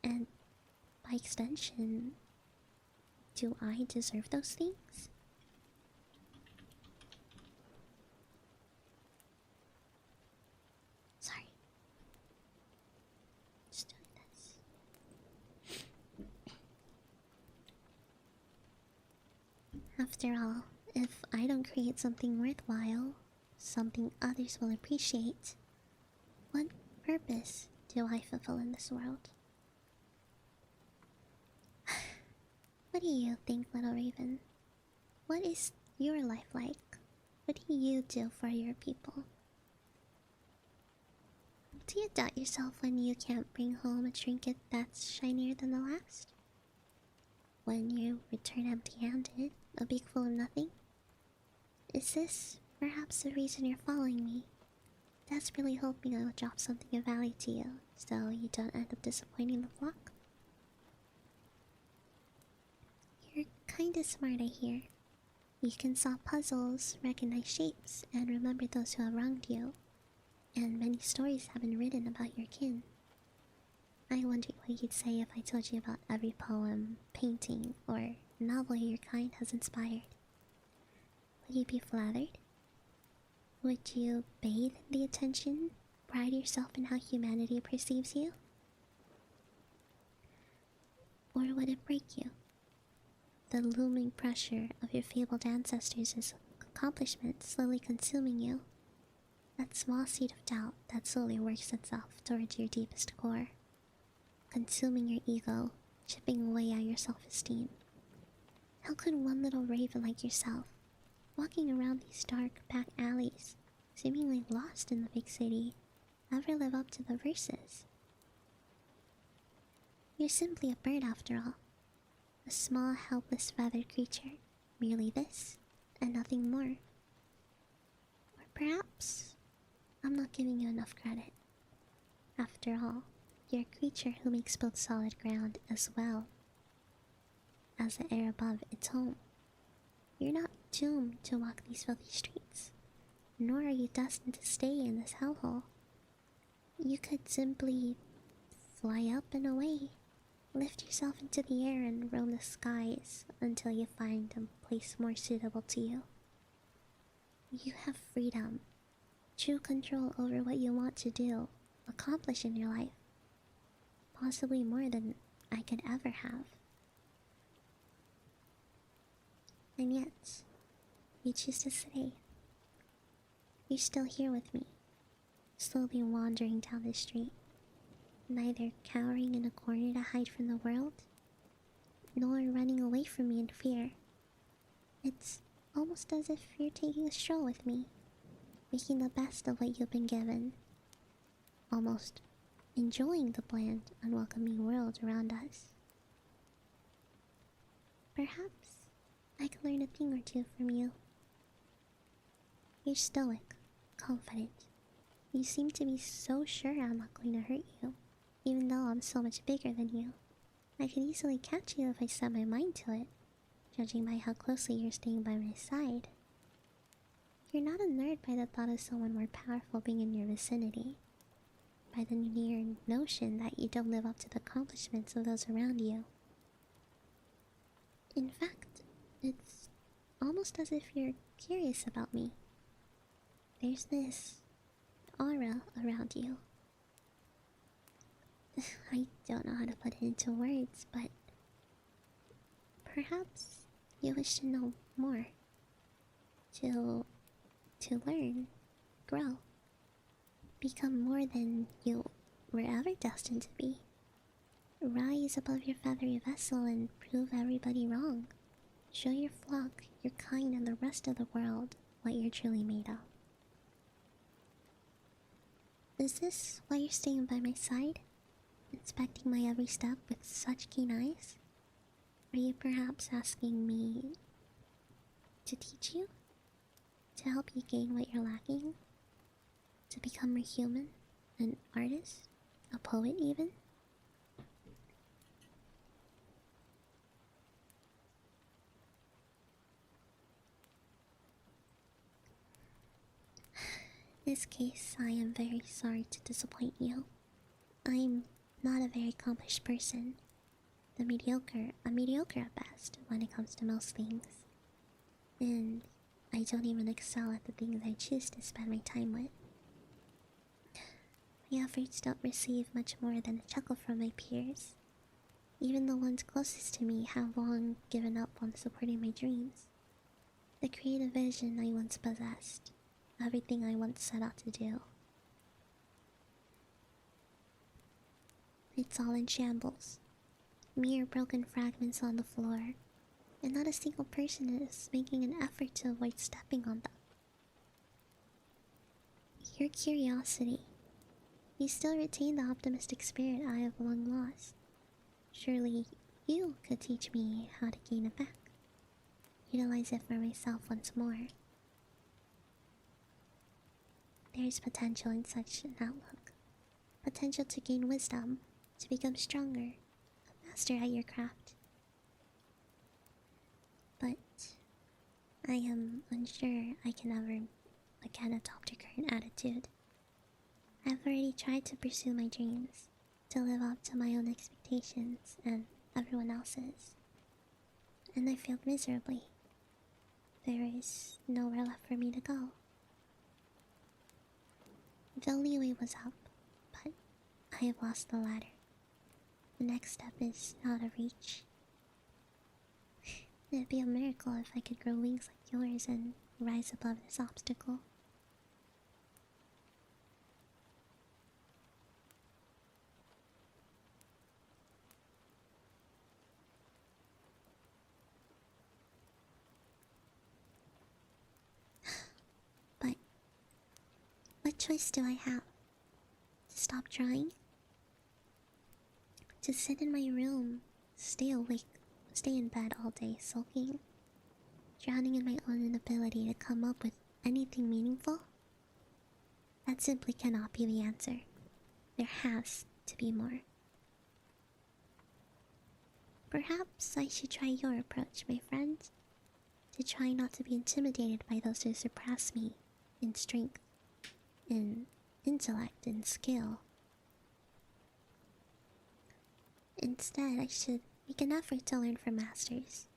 And by extension, do I deserve those things? Sorry. Just doing this. After all, if I don't create something worthwhile, something others will appreciate, what purpose do I fulfill in this world? What do you think, little raven? What is your life like? What do you do for your people? Do you doubt yourself when you can't bring home a trinket that's shinier than the last? When you return empty-handed, a beak full of nothing? Is this perhaps the reason you're following me? Desperately hoping I will drop something of value to you, so you don't end up disappointing the flock? You're kinda smart, I hear. You can solve puzzles, recognize shapes, and remember those who have wronged you. And many stories have been written about your kin. I wondered what you'd say if I told you about every poem, painting, or novel your kind has inspired. Would you be flattered? Would you bathe in the attention, pride yourself in how humanity perceives you? Or would it break you? The looming pressure of your fabled ancestors' accomplishments slowly consuming you. That small seed of doubt that slowly works itself towards your deepest core, consuming your ego, chipping away at your self-esteem. How could one little raven like yourself, walking around these dark back alleys, seemingly lost in the big city, ever live up to the verses. You're simply a bird after all. A small, helpless feathered creature. Merely this, and nothing more. Or perhaps I'm not giving you enough credit. After all, you're a creature who makes both solid ground as well as the air above its home. You're not doomed to walk these filthy streets, nor are you destined to stay in this hellhole. You could simply fly up and away, lift yourself into the air and roam the skies until you find a place more suitable to you. You have freedom, true control over what you want to do, accomplish in your life. Possibly more than I could ever have. And yet, you choose to stay. You're still here with me, slowly wandering down the street, neither cowering in a corner to hide from the world, nor running away from me in fear. It's almost as if you're taking a stroll with me, making the best of what you've been given, almost enjoying the bland, unwelcoming world around us. Perhaps I could learn a thing or two from you. You're stoic, confident. You seem to be so sure I'm not going to hurt you, even though I'm so much bigger than you. I could easily catch you if I set my mind to it, judging by how closely you're staying by my side. You're not unnerved by the thought of someone more powerful being in your vicinity, by the mere notion that you don't live up to the accomplishments of those around you. In fact, it's almost as if you're curious about me. There's this aura around you. I don't know how to put it into words, but perhaps you wish to know more. To learn, grow, become more than you were ever destined to be. Rise above your feathery vessel and prove everybody wrong. Show your flock, your kind, and the rest of the world what you're truly made of. Is this why you're staying by my side? Inspecting my every step with such keen eyes? Are you perhaps asking me to teach you? To help you gain what you're lacking? To become more human? An artist? A poet even? In this case, I am very sorry to disappoint you. I'm not a very accomplished person. A mediocre at best when it comes to most things. And I don't even excel at the things I choose to spend my time with. My efforts don't receive much more than a chuckle from my peers. Even the ones closest to me have long given up on supporting my dreams. The creative vision I once possessed. Everything I once set out to do. It's all in shambles. Mere broken fragments on the floor, and not a single person is making an effort to avoid stepping on them. Your curiosity. You still retain the optimistic spirit I have long lost. Surely you could teach me how to gain it back. Utilize it for myself once more. There's potential in such an outlook. Potential to gain wisdom, to become stronger, a master at your craft. But I am unsure I can ever again adopt your current attitude. I've already tried to pursue my dreams, to live up to my own expectations and everyone else's. And I failed miserably. There is nowhere left for me to go. The leeway was up, but I have lost the ladder. The next step is out of reach. It'd be a miracle if I could grow wings like yours and rise above this obstacle. But what choice do I have? stop trying? To sit in my room, stay awake, stay in bed all day sulking, drowning in my own inability to come up with anything meaningful? That simply cannot be the answer. There has to be more. Perhaps I should try your approach, my friend. To try not to be intimidated by those who surpass me in strength, in intellect, and skill. Instead, I should make an effort to learn from masters,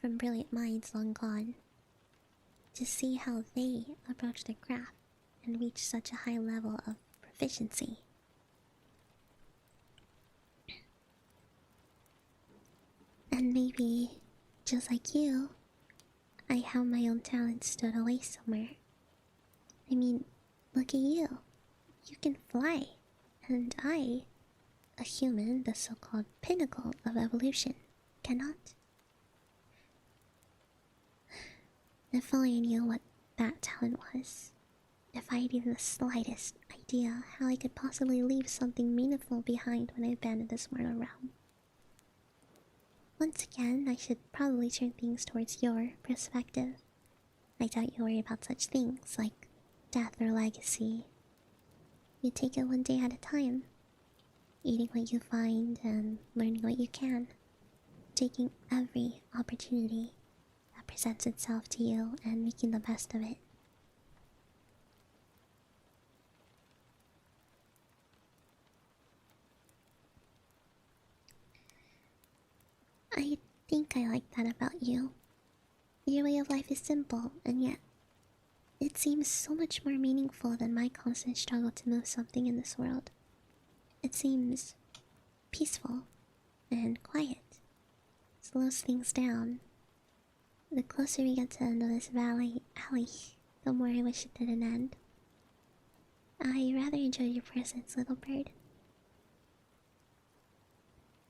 from brilliant minds long gone, to see how they approach their craft and reach such a high level of proficiency. And maybe, just like you, I have my own talents stowed away somewhere. I mean, look at you. You can fly. And I, a human, the so-called pinnacle of evolution, cannot. If only I knew what that talent was. If I had even the slightest idea how I could possibly leave something meaningful behind when I abandon this mortal realm. Once again, I should probably turn things towards your perspective. I doubt you worry about such things like death or legacy. You take it one day at a time, eating what you find and learning what you can, taking every opportunity that presents itself to you and making the best of it. I think I like that about you. Your way of life is simple, and yet it seems so much more meaningful than my constant struggle to move something in this world. It seems peaceful and quiet. Slows things down. The closer we get to the end of this alley, the more I wish it didn't end. I rather enjoyed your presence, little bird.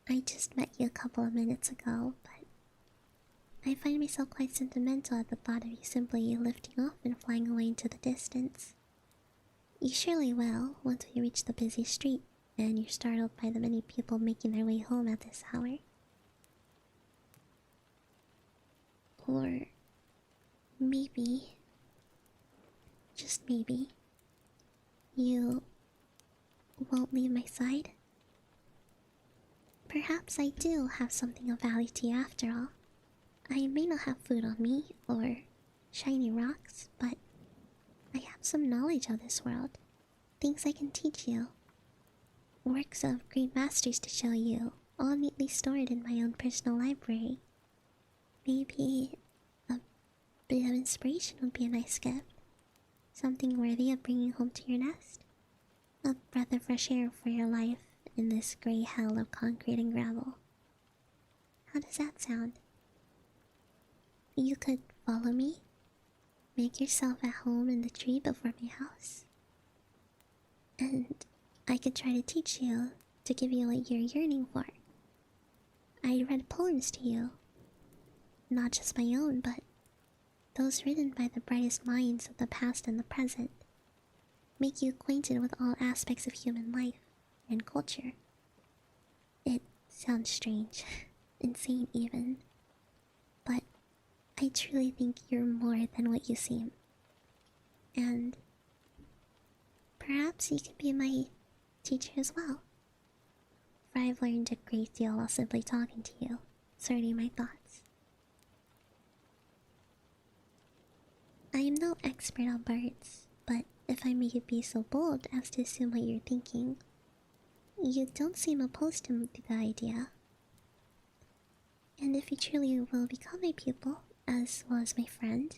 I just met you a couple of minutes ago, but I find myself quite sentimental at the thought of you simply lifting off and flying away into the distance. You surely will once we reach the busy street and you're startled by the many people making their way home at this hour. Or maybe, just maybe, you won't leave my side. Perhaps I do have something of value to you after all. I may not have food on me or shiny rocks, but I have some knowledge of this world. Things I can teach you. Works of great masters to show you, all neatly stored in my own personal library. Maybe a bit of inspiration would be a nice gift. Something worthy of bringing home to your nest. A breath of fresh air for your life in this grey hell of concrete and gravel. How does that sound? You could follow me, make yourself at home in the tree before my house, and I could try to teach you, to give you what you're yearning for. I read poems to you, not just my own, but those written by the brightest minds of the past and the present, make you acquainted with all aspects of human life and culture. It sounds strange, insane even, but I truly think you're more than what you seem. And perhaps you could be my teacher as well. For I've learned a great deal while simply talking to you, sorting my thoughts. I am no expert on birds, but if I may be so bold as to assume what you're thinking, you don't seem opposed to the idea. And if you truly will become my pupil, as well as my friend,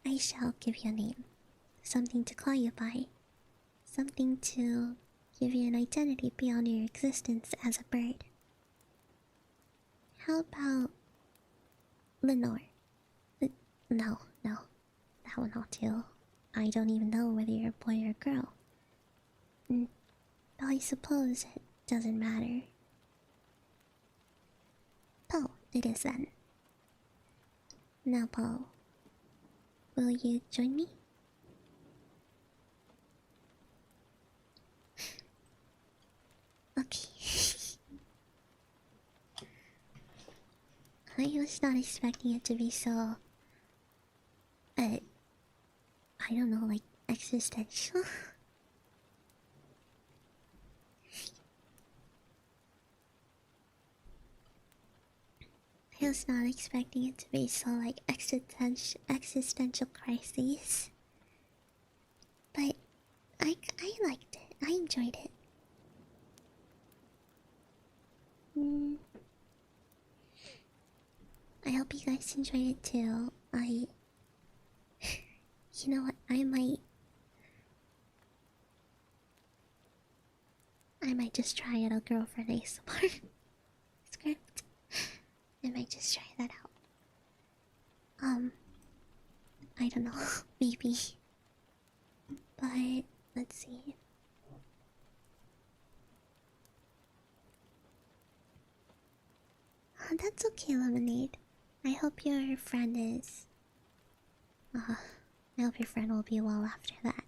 I shall give you a name. Something to call you by. Something to give you an identity beyond your existence as a bird. How about Lenore? No, that one not too. I don't even know whether you're a boy or a girl. Though I suppose it doesn't matter. Poe, it is then. Now, Poe, will you join me? I was not expecting it to be so. I don't know, like existential. I was not expecting it to be so like existential crises. But I liked it. I enjoyed it. Mm, I hope you guys enjoyed it too. You know what? I might just try out a girlfriend ASMR script. I might just try that out. I don't know. Maybe. But let's see. Oh, that's okay, Lemonade. I hope your friend is. I hope your friend will be well after that.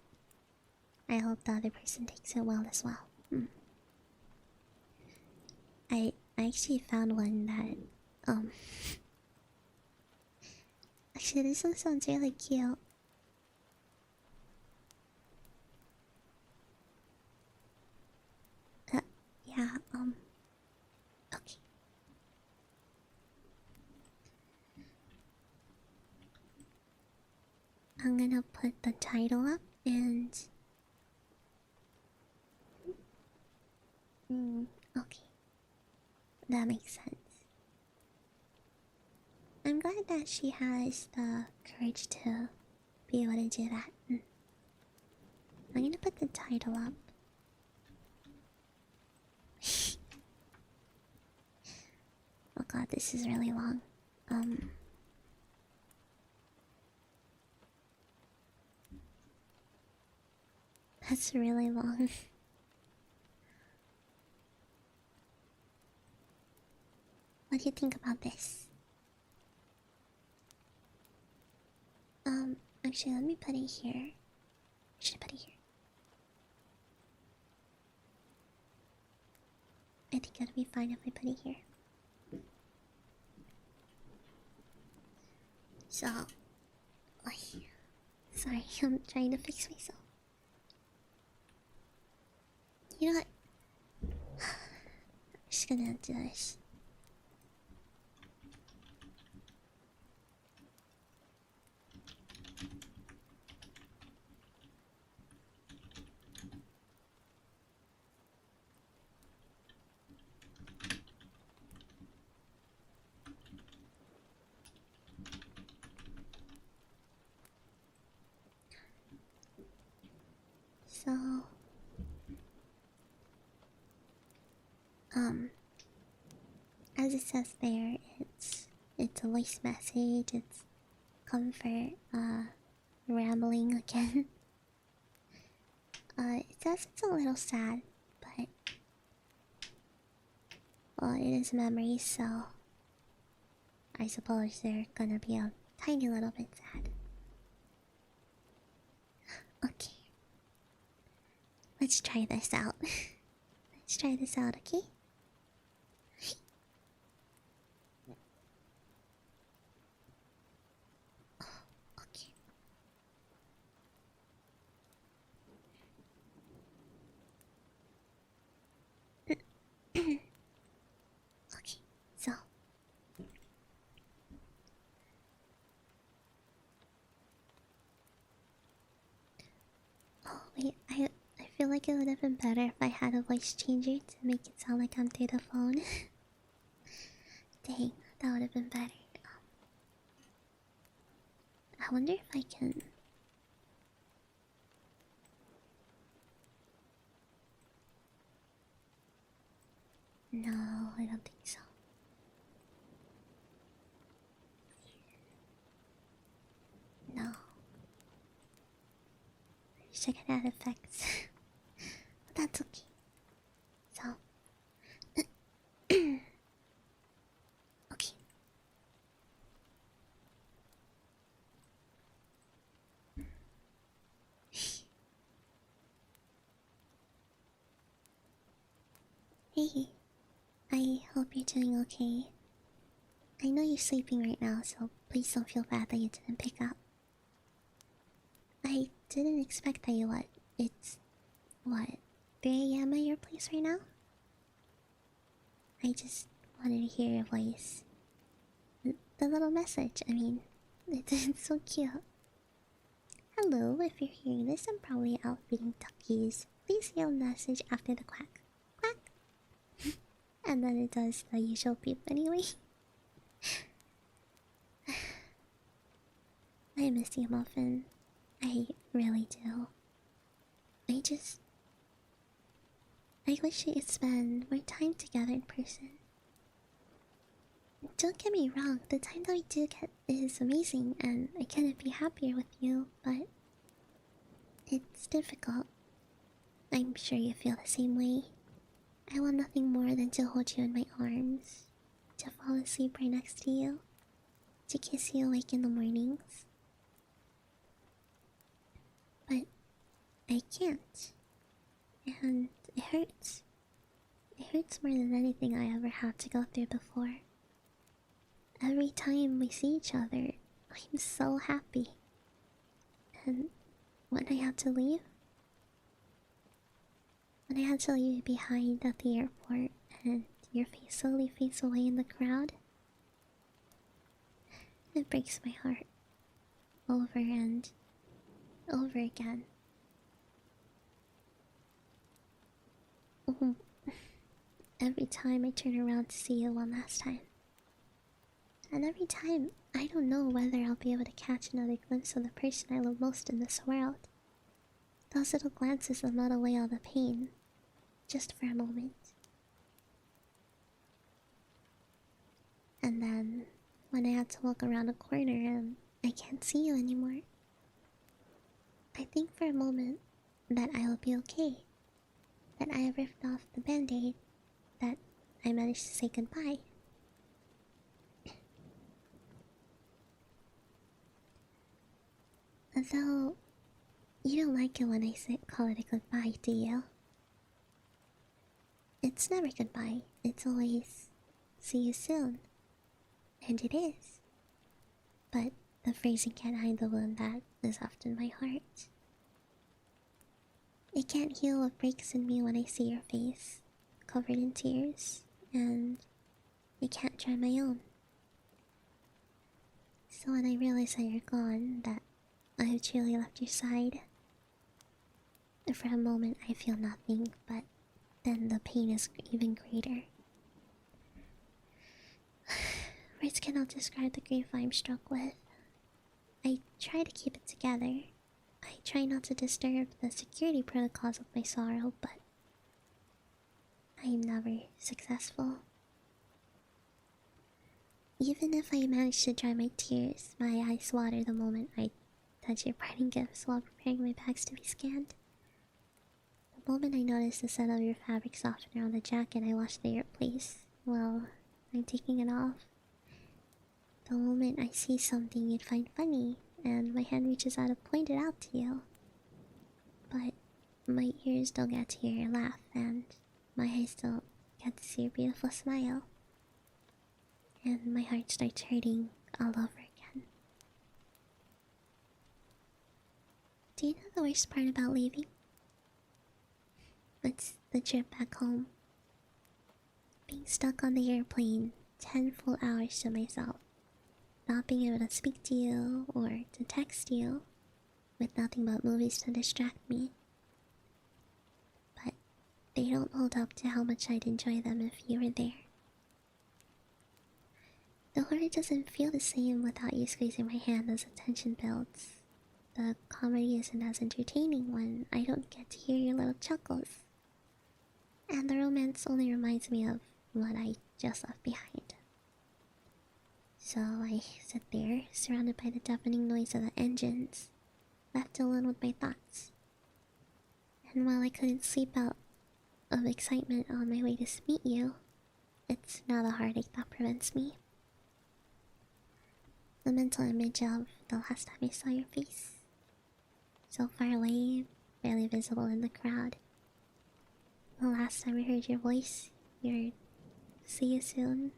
I hope the other person takes it well as well. I actually found one that actually this one sounds really cute. Yeah, okay. I'm gonna put the title up and okay. That makes sense. I'm glad that she has the courage to be able to do that. I'm gonna put the title up. Oh god, this is really long. That's really long. What do you think about this? Actually, let me put it here. I should put it here. I think it'll be fine if I put it here. So, sorry, I'm trying to fix myself. You know what? I'm just gonna do this. So, as it says there, it's a voice message. It's comfort. Rambling again. It says it's a little sad, but well, it is memories, so I suppose they're gonna be a tiny little bit sad. Okay, let's try this out. Let's try this out, okay? Okay. Okay, so oh wait, I feel like it would have been better if I had a voice changer to make it sound like I'm through the phone. Dang, that would have been better. I wonder if I can. No, I don't think so. No. I wish I could add effects. But that's okay. So. Okay. Hey, I hope you're doing okay. I know you're sleeping right now, so please don't feel bad that you didn't pick up. I didn't expect that you would. It's, what, 3 a.m. at your place right now? I just wanted to hear your voice. The little message, I mean, it's so cute. Hello, if you're hearing this, I'm probably out feeding duckies. Please hear a message after the quack. Quack! And then it does the usual beep anyway. I miss you, Muffin. I really do. I wish we could spend more time together in person. Don't get me wrong, the time that we do get is amazing, and I couldn't be happier with you, but it's difficult. I'm sure you feel the same way. I want nothing more than to hold you in my arms, to fall asleep right next to you, to kiss you awake in the mornings. But I can't. And it hurts. It hurts more than anything I ever had to go through before. Every time we see each other, I'm so happy. And when I had to leave you behind at the airport and your face slowly fades away in the crowd, it breaks my heart over and over again. Every time I turn around to see you one last time. And every time, I don't know whether I'll be able to catch another glimpse of the person I love most in this world. Those little glances that melt away all the pain, just for a moment. And then, when I have to walk around a corner and I can't see you anymore, I think for a moment that I will be okay. That I have ripped off the band-aid, that I managed to say goodbye. Although, you don't like it when I call it a goodbye, do you? It's never goodbye, it's always see you soon. And it is. But the phrasing can't hide the wound that is left in my heart. It can't heal what breaks in me when I see your face, covered in tears, and it can't dry my own. So when I realize that you're gone, that I have truly left your side, for a moment I feel nothing, but then the pain is even greater. Words cannot describe the grief I'm struck with. I try to keep it together. I try not to disturb the security protocols of my sorrow, but I am never successful. Even if I manage to dry my tears, my eyes water the moment I touch your parting gifts while preparing my bags to be scanned. The moment I notice the scent of your fabric softener on the jacket I washed at your place, well, I'm taking it off. The moment I see something you'd find funny, and my hand reaches out to point it out to you. But my ears don't get to hear your laugh, and my eyes don't get to see your beautiful smile. And my heart starts hurting all over again. Do you know the worst part about leaving? It's the trip back home. Being stuck on the airplane 10 full hours to myself. Not being able to speak to you or to text you, with nothing but movies to distract me. But they don't hold up to how much I'd enjoy them if you were there. The horror doesn't feel the same without you squeezing my hand as the tension builds. The comedy isn't as entertaining when I don't get to hear your little chuckles. And the romance only reminds me of what I just left behind. So I sit there, surrounded by the deafening noise of the engines, left alone with my thoughts. And while I couldn't sleep out of excitement on my way to meet you, it's now the heartache that prevents me. The mental image of the last time I saw your face. So far away, barely visible in the crowd. The last time I heard your voice, your see you soon,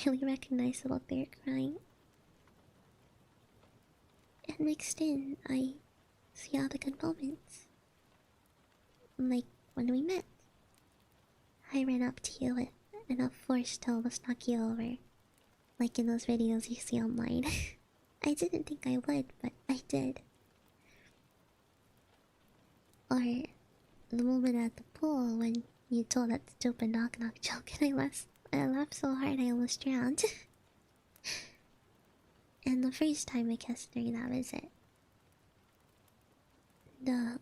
really recognizable through crying. And mixed in, I see all the good moments. Like when we met. I ran up to you with and a force toe was knock you over. Like in those videos you see online. I didn't think I would, but I did. Or the moment at the pool when you told that stupid knock knock joke and I laughed so hard I almost drowned. And the first time I kissed during that visit. The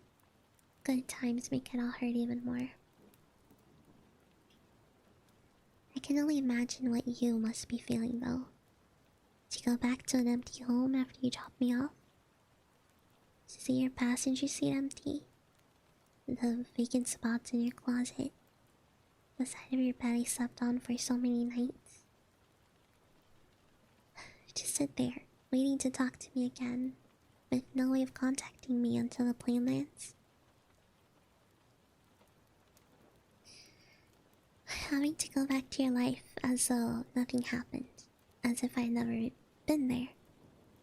good times make it all hurt even more. I can only imagine what you must be feeling though. To go back to an empty home after you drop me off. To see your passenger seat empty. The vacant spots in your closet. The side of your bed I slept on for so many nights. Just sit there, waiting to talk to me again, with no way of contacting me until the plane lands. Having to go back to your life as though nothing happened. As if I'd never been there.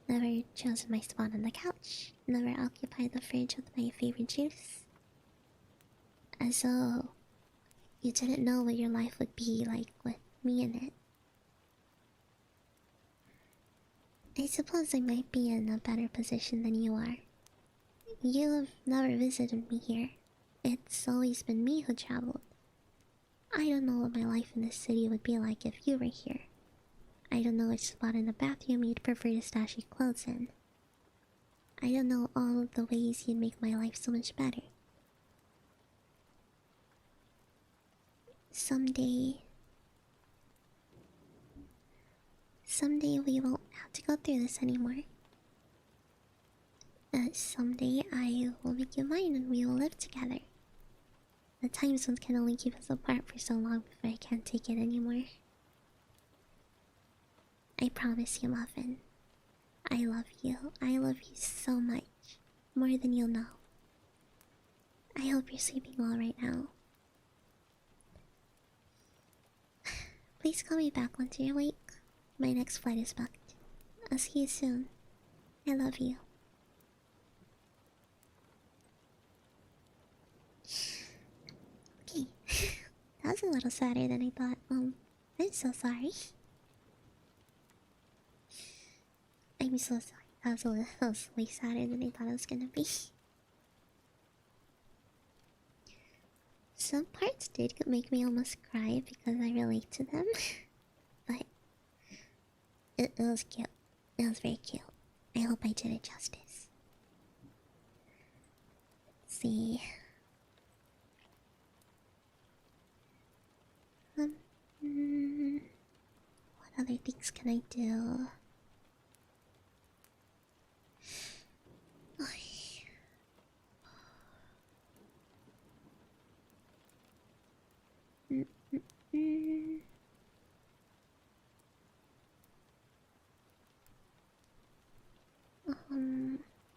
Never chosen my spot on the couch. Never occupied the fridge with my favorite juice. As though you didn't know what your life would be like with me in it. I suppose I might be in a better position than you are. You have never visited me here. It's always been me who traveled. I don't know what my life in this city would be like if you were here. I don't know which spot in the bathroom you'd prefer to stash your clothes in. I don't know all of the ways you'd make my life so much better. Someday we won't have to go through this anymore. Someday I will make you mine and we will live together. The time zones can only keep us apart for so long before I can't take it anymore. I promise you, Muffin. I love you. I love you so much. More than you'll know. I hope you're sleeping well right now. Please call me back once you're awake. My next flight is booked. I'll see you soon. I love you. Okay. That was a little sadder than I thought. I'm so sorry. I'm so sorry. That was way sadder than I thought it was gonna be. Some parts did make me almost cry because I relate to them. But it was cute. It was very cute. I hope I did it justice. Let's see. What other things can I do?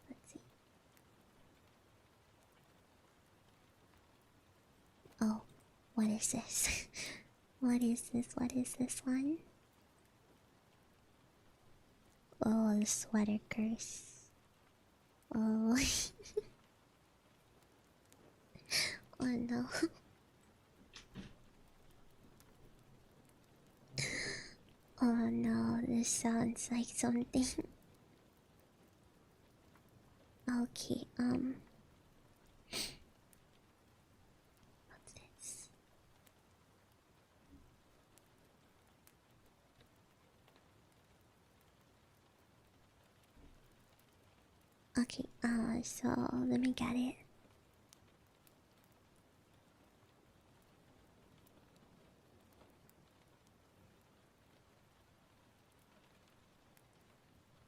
Let's see. Oh, what is this? What is this? What is this one? Oh, the sweater curse. Oh. Oh no. Oh no, this sounds like something. Okay, what's this? Okay, so let me get it.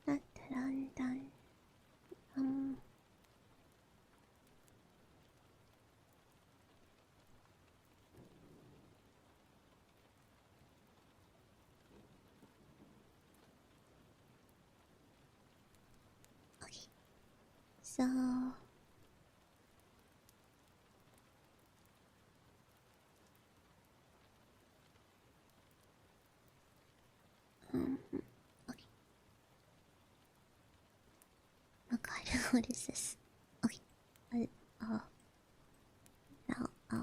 Dun, dun, dun. Okay, so god, what is this? Okay. Oh. Now, no.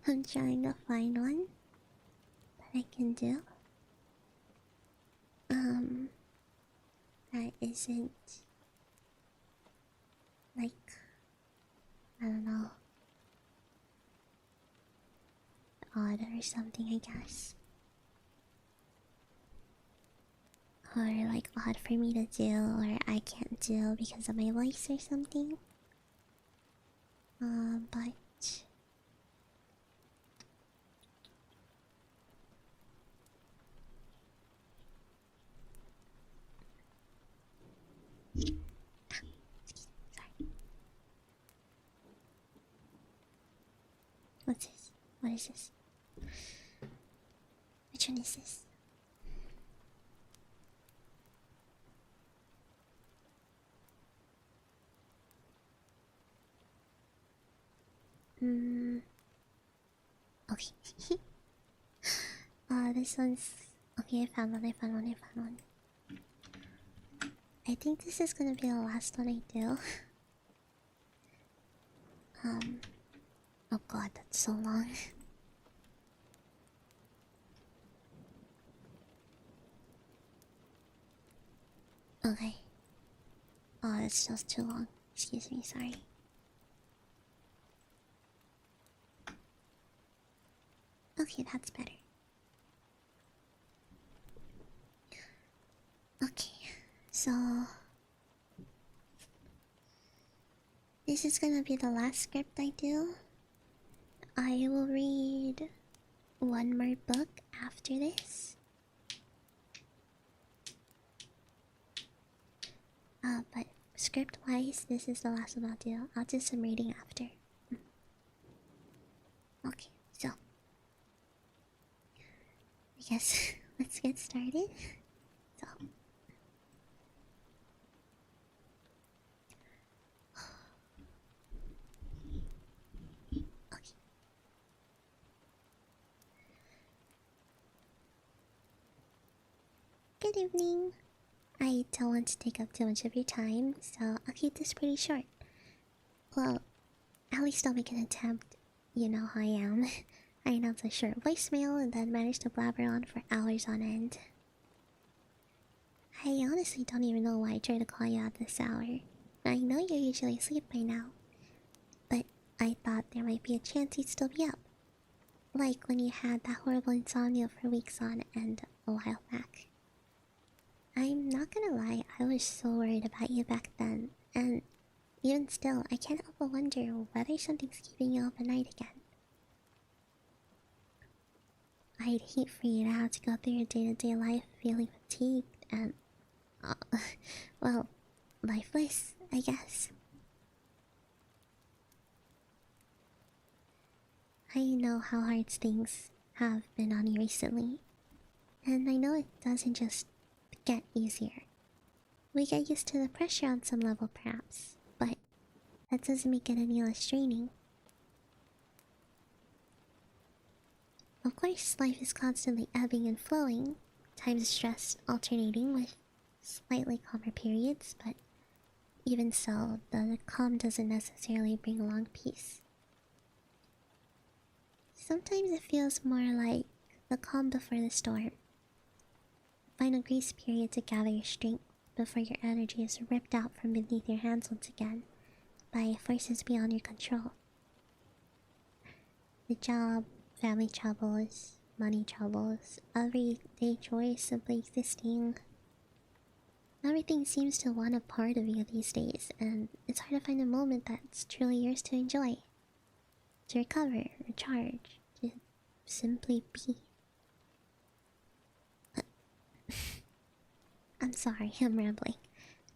I'm trying to find one that I can do. That isn't like, I don't know, odd or something, I guess. Or like odd for me to do, or I can't do because of my voice or something. But sorry. What's this? What is this? Which one is this? Okay. This one's... Okay, I found one. I think this is gonna be the last one I do. Oh god, that's so long. Okay. Oh, that's just too long. Excuse me, sorry. Okay, that's better. Okay, so... this is gonna be the last script I do. I will read one more book after this. But script-wise, this is the last one I'll do. I'll do some reading after. Okay, so... I guess let's get started. So... okay. Good evening. I don't want to take up too much of your time, so I'll keep this pretty short. Well, at least I'll make an attempt. You know how I am. I announce a short voicemail and then manage to blabber on for hours on end. I honestly don't even know why I tried to call you at this hour. I know you're usually asleep by now, but I thought there might be a chance you'd still be up. Like when you had that horrible insomnia for weeks on end a while back. I'm not gonna lie, I was so worried about you back then, and even still, I can't help but wonder whether something's keeping you up at night again. I'd hate for you to have to go through your day-to-day life feeling fatigued and, well, lifeless, I guess. I know how hard things have been on you recently, and I know it doesn't just get easier. We get used to the pressure on some level perhaps, but that doesn't make it any less draining. Of course, life is constantly ebbing and flowing, times of stress alternating with slightly calmer periods, but even so, the calm doesn't necessarily bring along peace. Sometimes it feels more like the calm before the storm. Final grace period to gather your strength before your energy is ripped out from beneath your hands once again by forces beyond your control. The job, family troubles, money troubles, everyday joys simply existing. Everything seems to want a part of you these days, and it's hard to find a moment that's truly yours to enjoy. To recover, recharge, to simply be. I'm sorry, I'm rambling.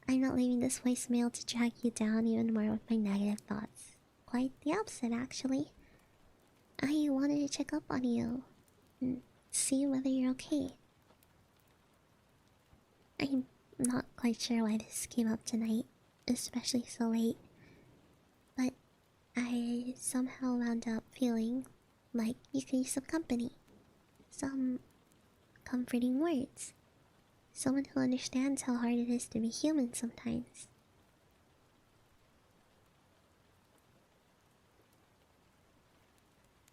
I'm not leaving this voicemail to drag you down even more with my negative thoughts. Quite the opposite, actually. I wanted to check up on you and see whether you're okay. I'm not quite sure why this came up tonight, especially so late. I somehow wound up feeling like you could use some company, some comforting words, someone who understands how hard it is to be human sometimes.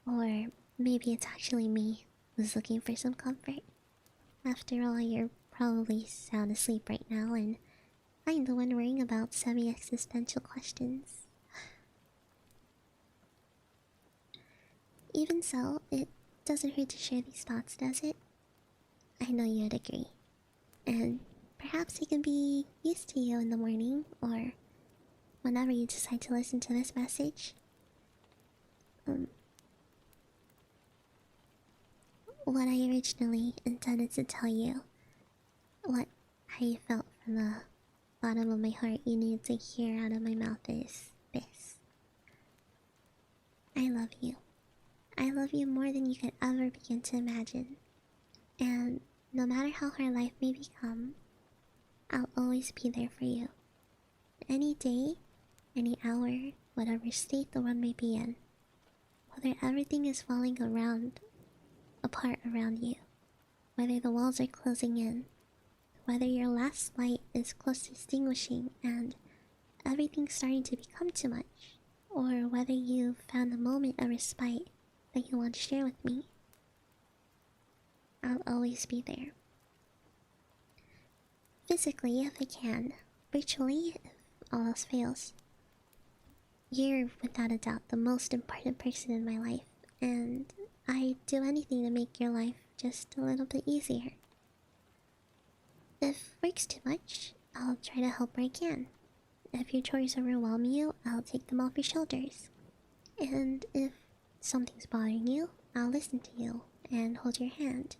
Or maybe it's actually me who's looking for some comfort. After all, you're probably sound asleep right now, and I'm the one worrying about semi existential questions. Even so, it doesn't hurt to share these thoughts, does it? I know you'd agree. And perhaps they can be used to you in the morning, or whenever you decide to listen to this message. Um, what I originally intended to tell you, what I felt from the bottom of my heart you needed to hear out of my mouth is this. I love you. I love you more than you could ever begin to imagine. And no matter how hard life may become, I'll always be there for you. Any day, any hour, whatever state the world may be in. Whether everything is falling apart around you. Whether the walls are closing in. Whether your last light is close to extinguishing and everything's starting to become too much. Or whether you've found a moment of respite that you want to share with me. I'll always be there. Physically, if I can. Virtually, if all else fails. You're, without a doubt, the most important person in my life, and I'd do anything to make your life just a little bit easier. If work's too much, I'll try to help where I can. If your chores overwhelm you, I'll take them off your shoulders. And if something's bothering you, I'll listen to you and hold your hand.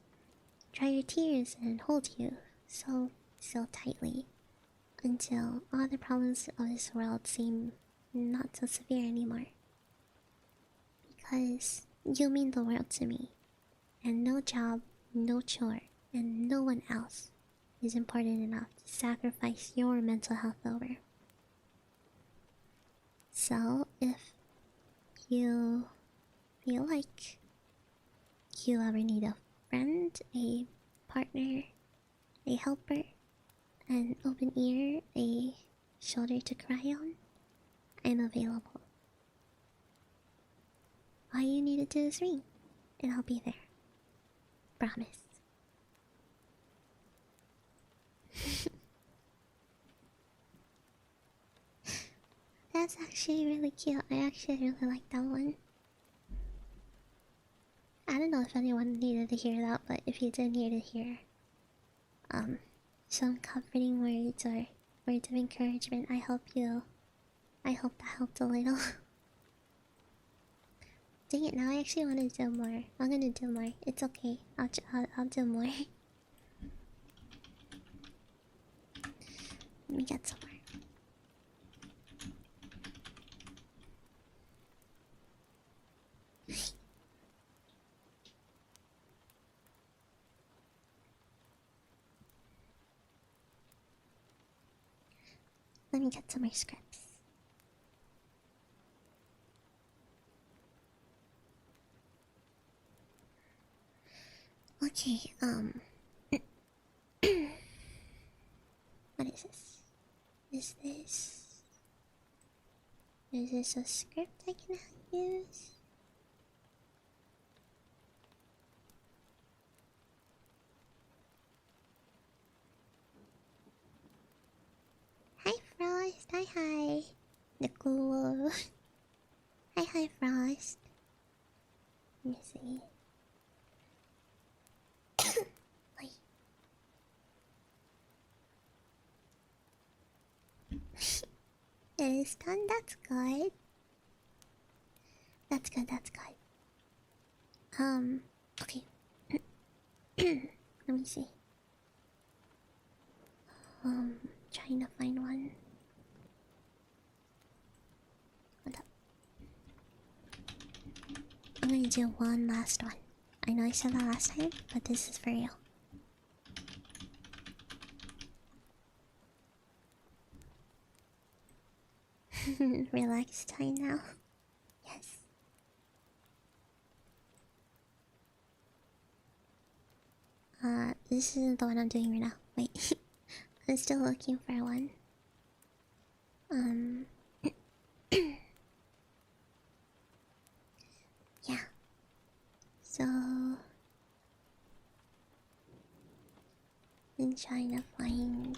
Dry your tears and hold you so tightly until all the problems of this world seem not so severe anymore. Because you mean the world to me, and no job, no chore, and no one else is important enough to sacrifice your mental health over. So, if you feel like you ever need a friend, a partner, a helper, an open ear, a shoulder to cry on, I'm available. All you need to do is ring, and I'll be there. Promise. That's actually really cute. I actually really like that one. I don't know if anyone needed to hear that, but if you did need to hear some comforting words or words of encouragement, I hope that helped a little. Dang it, now I actually want to do more. I'm gonna do more. It's okay. I'll do more. Let me get some more. Let me get some more scripts. Okay, what is this? Is this a script I can use? Hi Frost, hi. Nicole. Hi Frost. Let me see. Wait. It is done, that's good. That's good. Okay. Let me see. Trying to find one. Hold up. I'm gonna do one last one. I know I said that last time, but this is for real. Relax time now. This isn't the one I'm doing right now. Wait, I'm still looking for one. Um, yeah. So, I'm trying to find.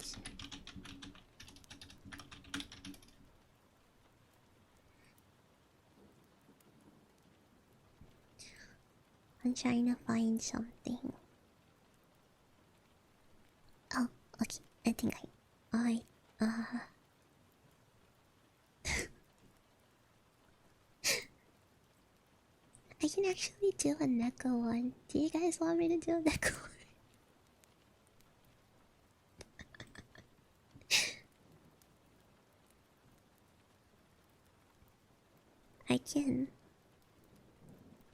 I'm trying to find something. Oh, okay. I think I can actually do a Neko one. Do you guys want me to do a Neko one? I can.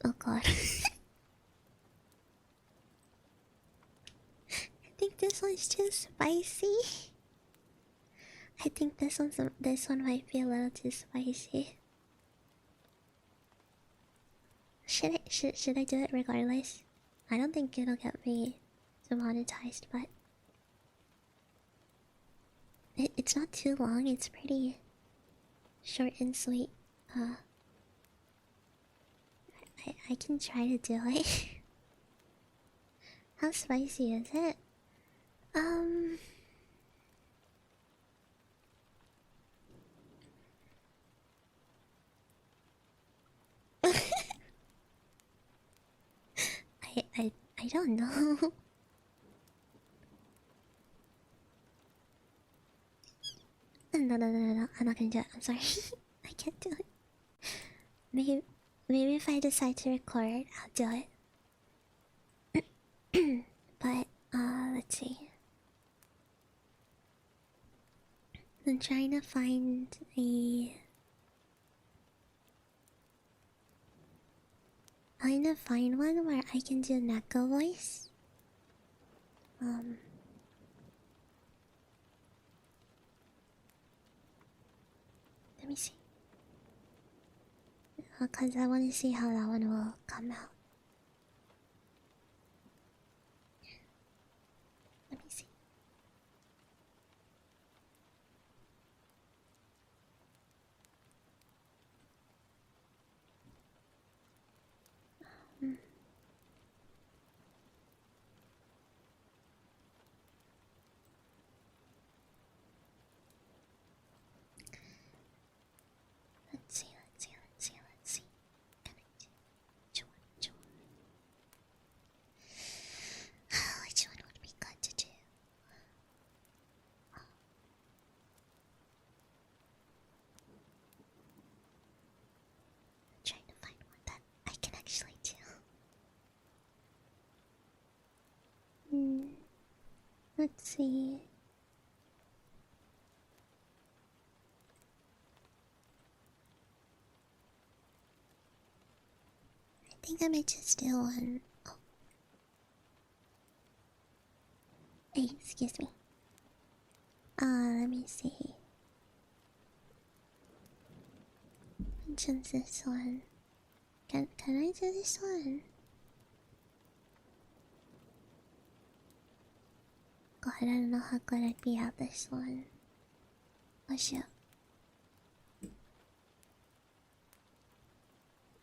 Oh god. I think this one's too spicy. I think this one might be a little too spicy. Should I do it regardless? I don't think it'll get me demonetized, but it's not too long. It's pretty short and sweet. I can try to do it. How spicy is it? Um, I don't know. No. I'm not gonna do it. I'm sorry. I can't do it. Maybe if I decide to record, I'll do it. But let's see. I'm trying to find a. I'm trying to find one where I can do Neko voice. Let me see. Because I want to see how that one will come out. Let me see. Let's see. Can I do which one? Which one would be good to do? I'm trying to find one that I can actually do. Let's see. I think I might just do one. Oh. Hey, excuse me. Let me see. Which one's this one? Can I do this one? God, I don't know how good I'd be at this one. Oh shit.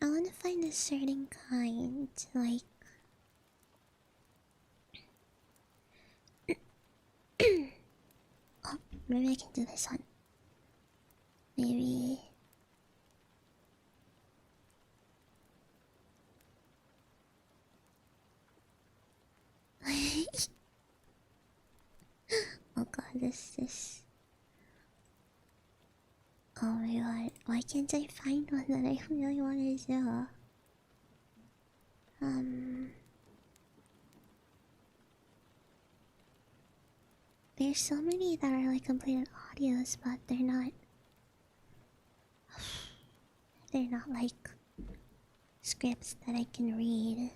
I want to find a certain kind, like. Oh, maybe I can do this one. Maybe. Oh god, this. Oh my god, why can't I find one that I really want to do? There's so many that are like completed audios, but they're not. They're not like scripts that I can read.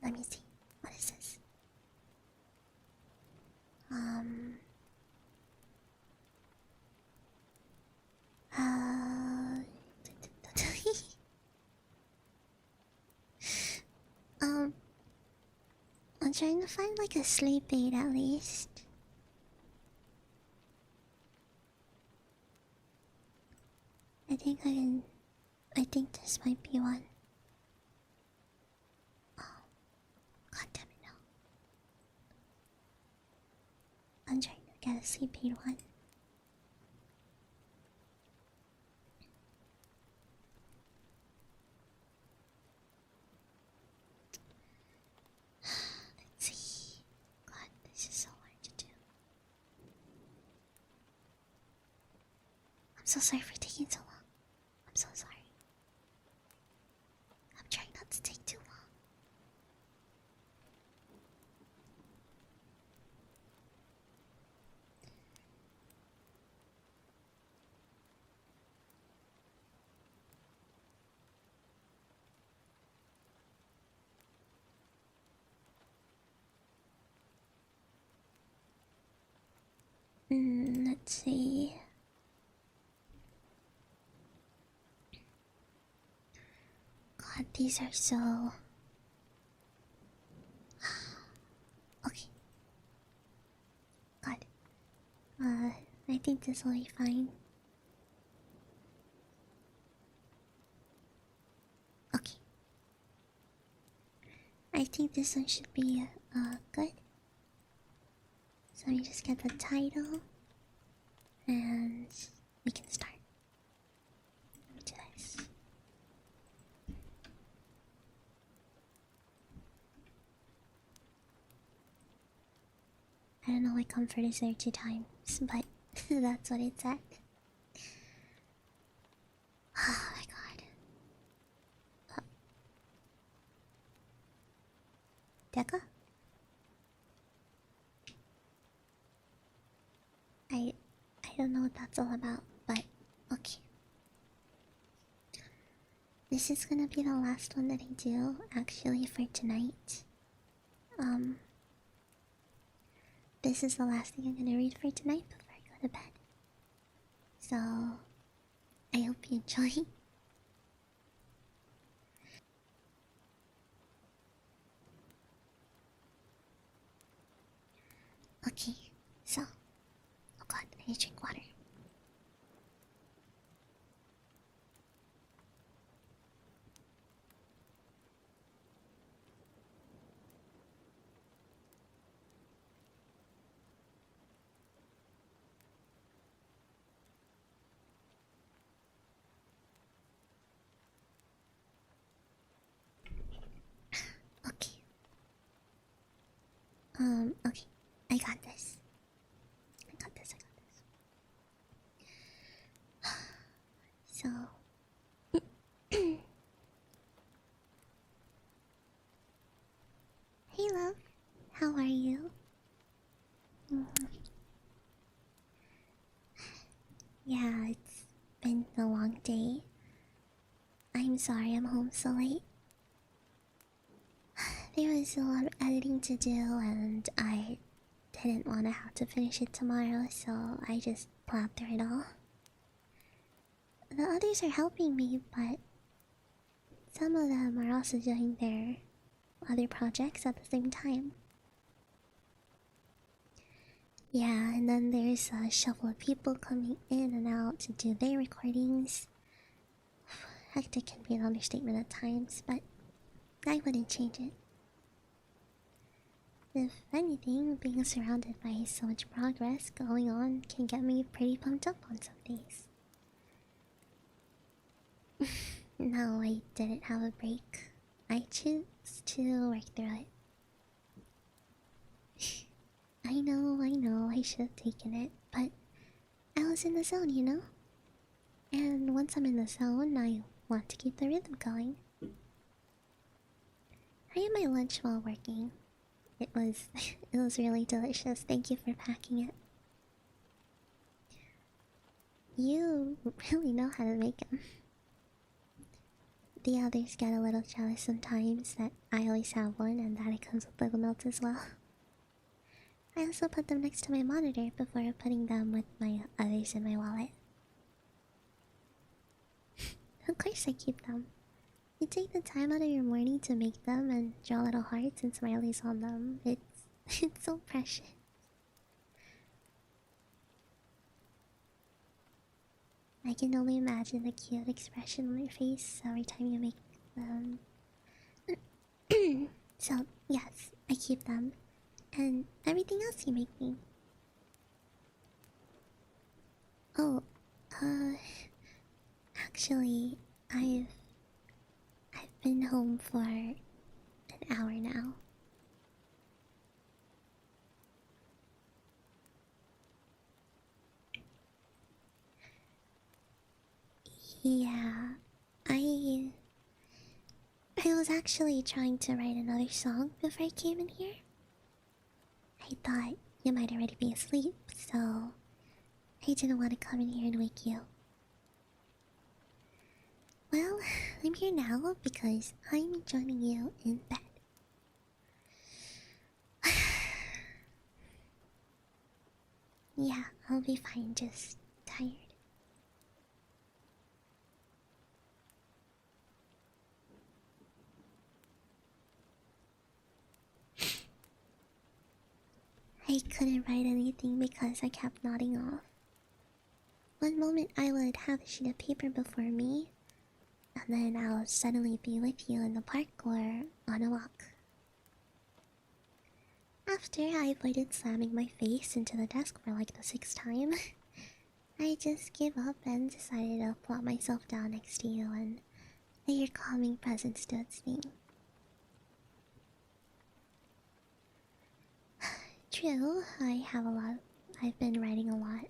Let me see. What is this? trying to find like a sleep aid at least. I think I can. I think this might be one. Oh, god damn it, no. I'm trying to get a sleep aid one. Let's see. God, this is so hard to do. I'm so sorry for taking so long. I'm so sorry. I'm trying not to take too long. Let's see. God, these are so... Okay. God. I think this will be fine. Okay. I think this one should be, good. So let me just get the title. And we can start. Let me do this. I don't know why comfort is there 2 times, but that's what it said. Oh my god. Deca? I don't know what that's all about, but okay. This is gonna be the last one that I do, actually, for tonight. This is the last thing I'm gonna read for tonight before I go to bed. So, I hope you enjoy. Okay, so... Oh god, I need to drink water. Okay. Okay. I got this. I got this. So... Hey love, how are you? Yeah, it's been a long day. I'm sorry I'm home so late. There was a lot of editing to do and I didn't want to have to finish it tomorrow, so I just plowed through it all. The others are helping me, but some of them are also doing their other projects at the same time. Yeah, and then there's a shuffle of people coming in and out to do their recordings. Hectic can be an understatement at times, but I wouldn't change it. If anything, being surrounded by so much progress going on can get me pretty pumped up on some days. No, I didn't have a break. I choose to work through it. I know, I should have taken it, but I was in the zone, you know? And once I'm in the zone, I want to keep the rhythm going. I had my lunch while working. It was it was really delicious. Thank you for packing it. You really know how to make them. The others get a little jealous sometimes that I always have one and that it comes with little notes as well. I also put them next to my monitor before putting them with my others in my wallet. Of course I keep them. you take the time out of your morning to make them and draw little hearts and smileys on them. It's it's so precious. I can only imagine the cute expression on your face every time you make them. So, yes, I keep them. And everything else you make me. Oh, uh, actually, I've been home for an hour now. Yeah, I I was actually trying to write another song before I came in here. I thought you might already be asleep, so I didn't want to come in here and wake you. Well, I'm here now because I'm joining you in bed. Yeah, I'll be fine, just tired. I couldn't write anything because I kept nodding off. One moment I would have a sheet of paper before me, and then I'll suddenly be with you in the park or on a walk. After I avoided slamming my face into the desk for like the sixth time, I just gave up and decided to plop myself down next to you and let your calming presence do its thing. True, I've been writing a lot,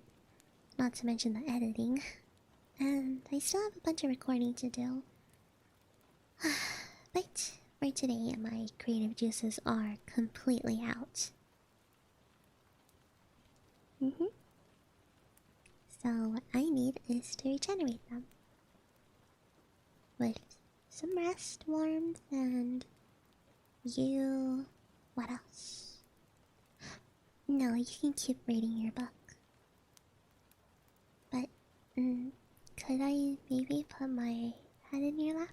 not to mention the editing, and I still have a bunch of recording to do. But for today, my creative juices are completely out. So what I need is to regenerate them with some rest, warmth, and you. What else? No, you can keep reading your book. But, could I maybe put my head in your lap?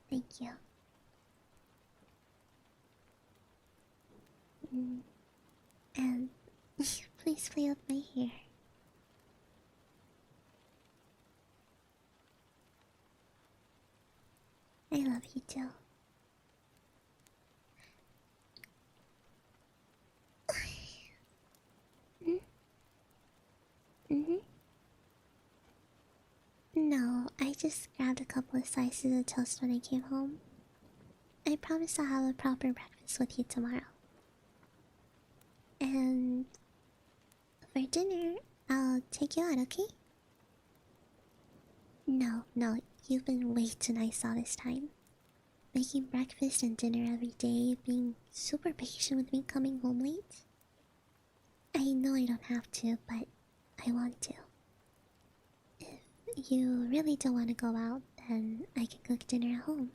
Thank you. And please play with my hair. I love you too. Mm-hmm. No, I just grabbed a couple of slices of toast when I came home. I promise I'll have a proper breakfast with you tomorrow. And for dinner, I'll take you out, okay? No, you've been way too nice all this time. Making breakfast and dinner every day, being super patient with me coming home late. I know I don't have to, but I want to. If you really don't want to go out, then I can cook dinner at home.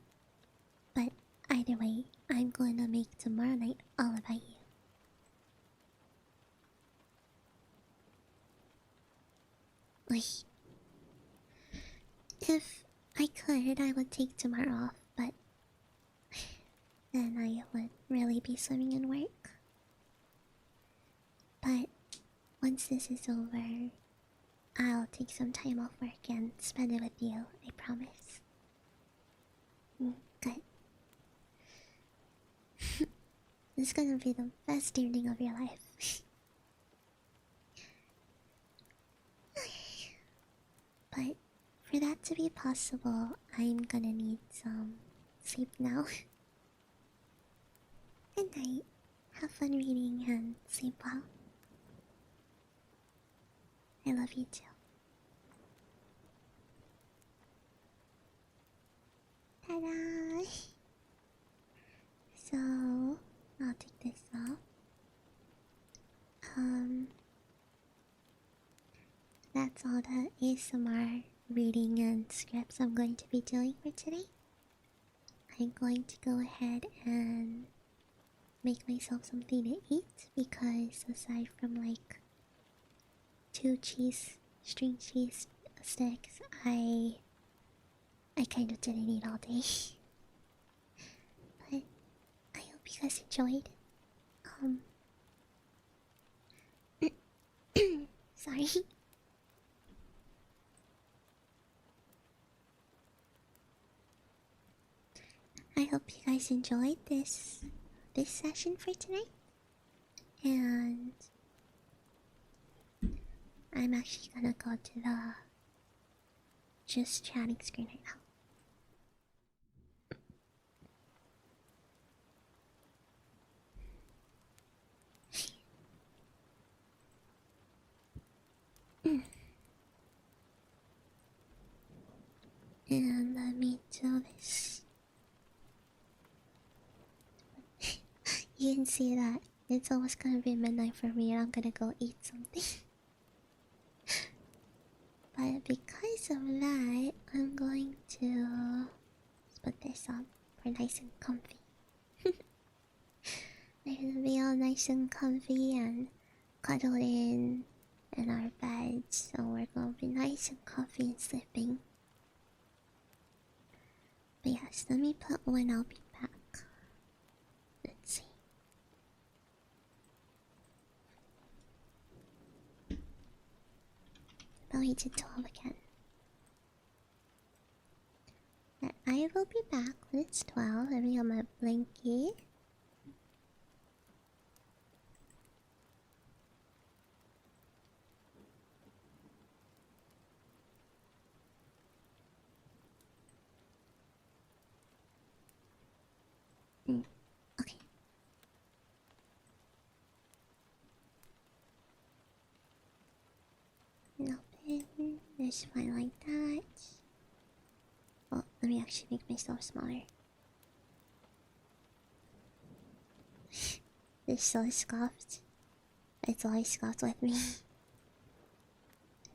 But either way, I'm going to make tomorrow night all about you. Wait. If I could, I would take tomorrow off, but then I would really be swimming in work. But once this is over, I'll take some time off work and spend it with you, I promise. Good. This is gonna be the best evening of your life. But for that to be possible, I'm gonna need some sleep now. Good night. Have fun reading and sleep well. I love you too. Ta-da! So, I'll take this off. That's all the ASMR reading and scripts I'm going to be doing for today. I'm going to go ahead and make myself something to eat because aside from like 2 string cheese sticks, I I kind of didn't eat all day. But I hope you guys enjoyed. Um, sorry. I hope you guys enjoyed this session for tonight. And I'm actually gonna go to the just chatting screen right now. And let me do this. You can see that it's almost gonna be midnight for me and I'm gonna go eat something. But because of that, I'm going to put this up for nice and comfy. We're gonna be all nice and comfy and cuddled in our beds, so we're gonna be nice and comfy and sleeping. But yes, let me put one, I'll be back. Let's see. Going to 12 again. But I will be back when it's 12. Let me get my blankie. Okay. And open. Just fine like that. Oh, let me actually make myself smaller. It's so scuffed. It's always scuffed with me.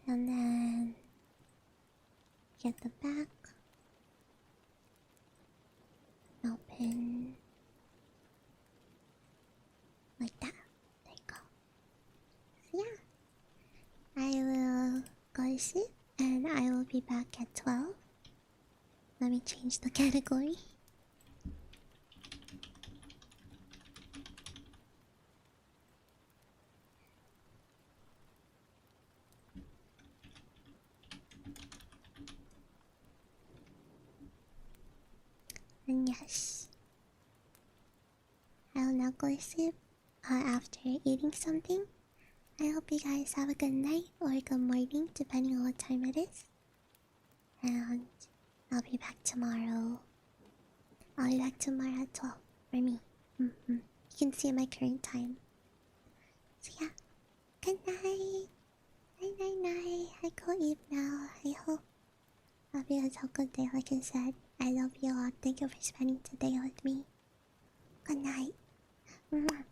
And then get the back. Open. Like that. There you go. So yeah. I will go to sleep and I will be back at 12. Let me change the category. And yes, I'll now go to sleep after eating something. I hope you guys have a good night or a good morning, depending on what time it is. And I'll be back tomorrow. I'll be back tomorrow at 12 for me. You can see my current time. So yeah, good night. Night. I go eat now. I hope you guys have a good day. Like I said, I love you all. Thank you for spending today with me. Good night. Mwah.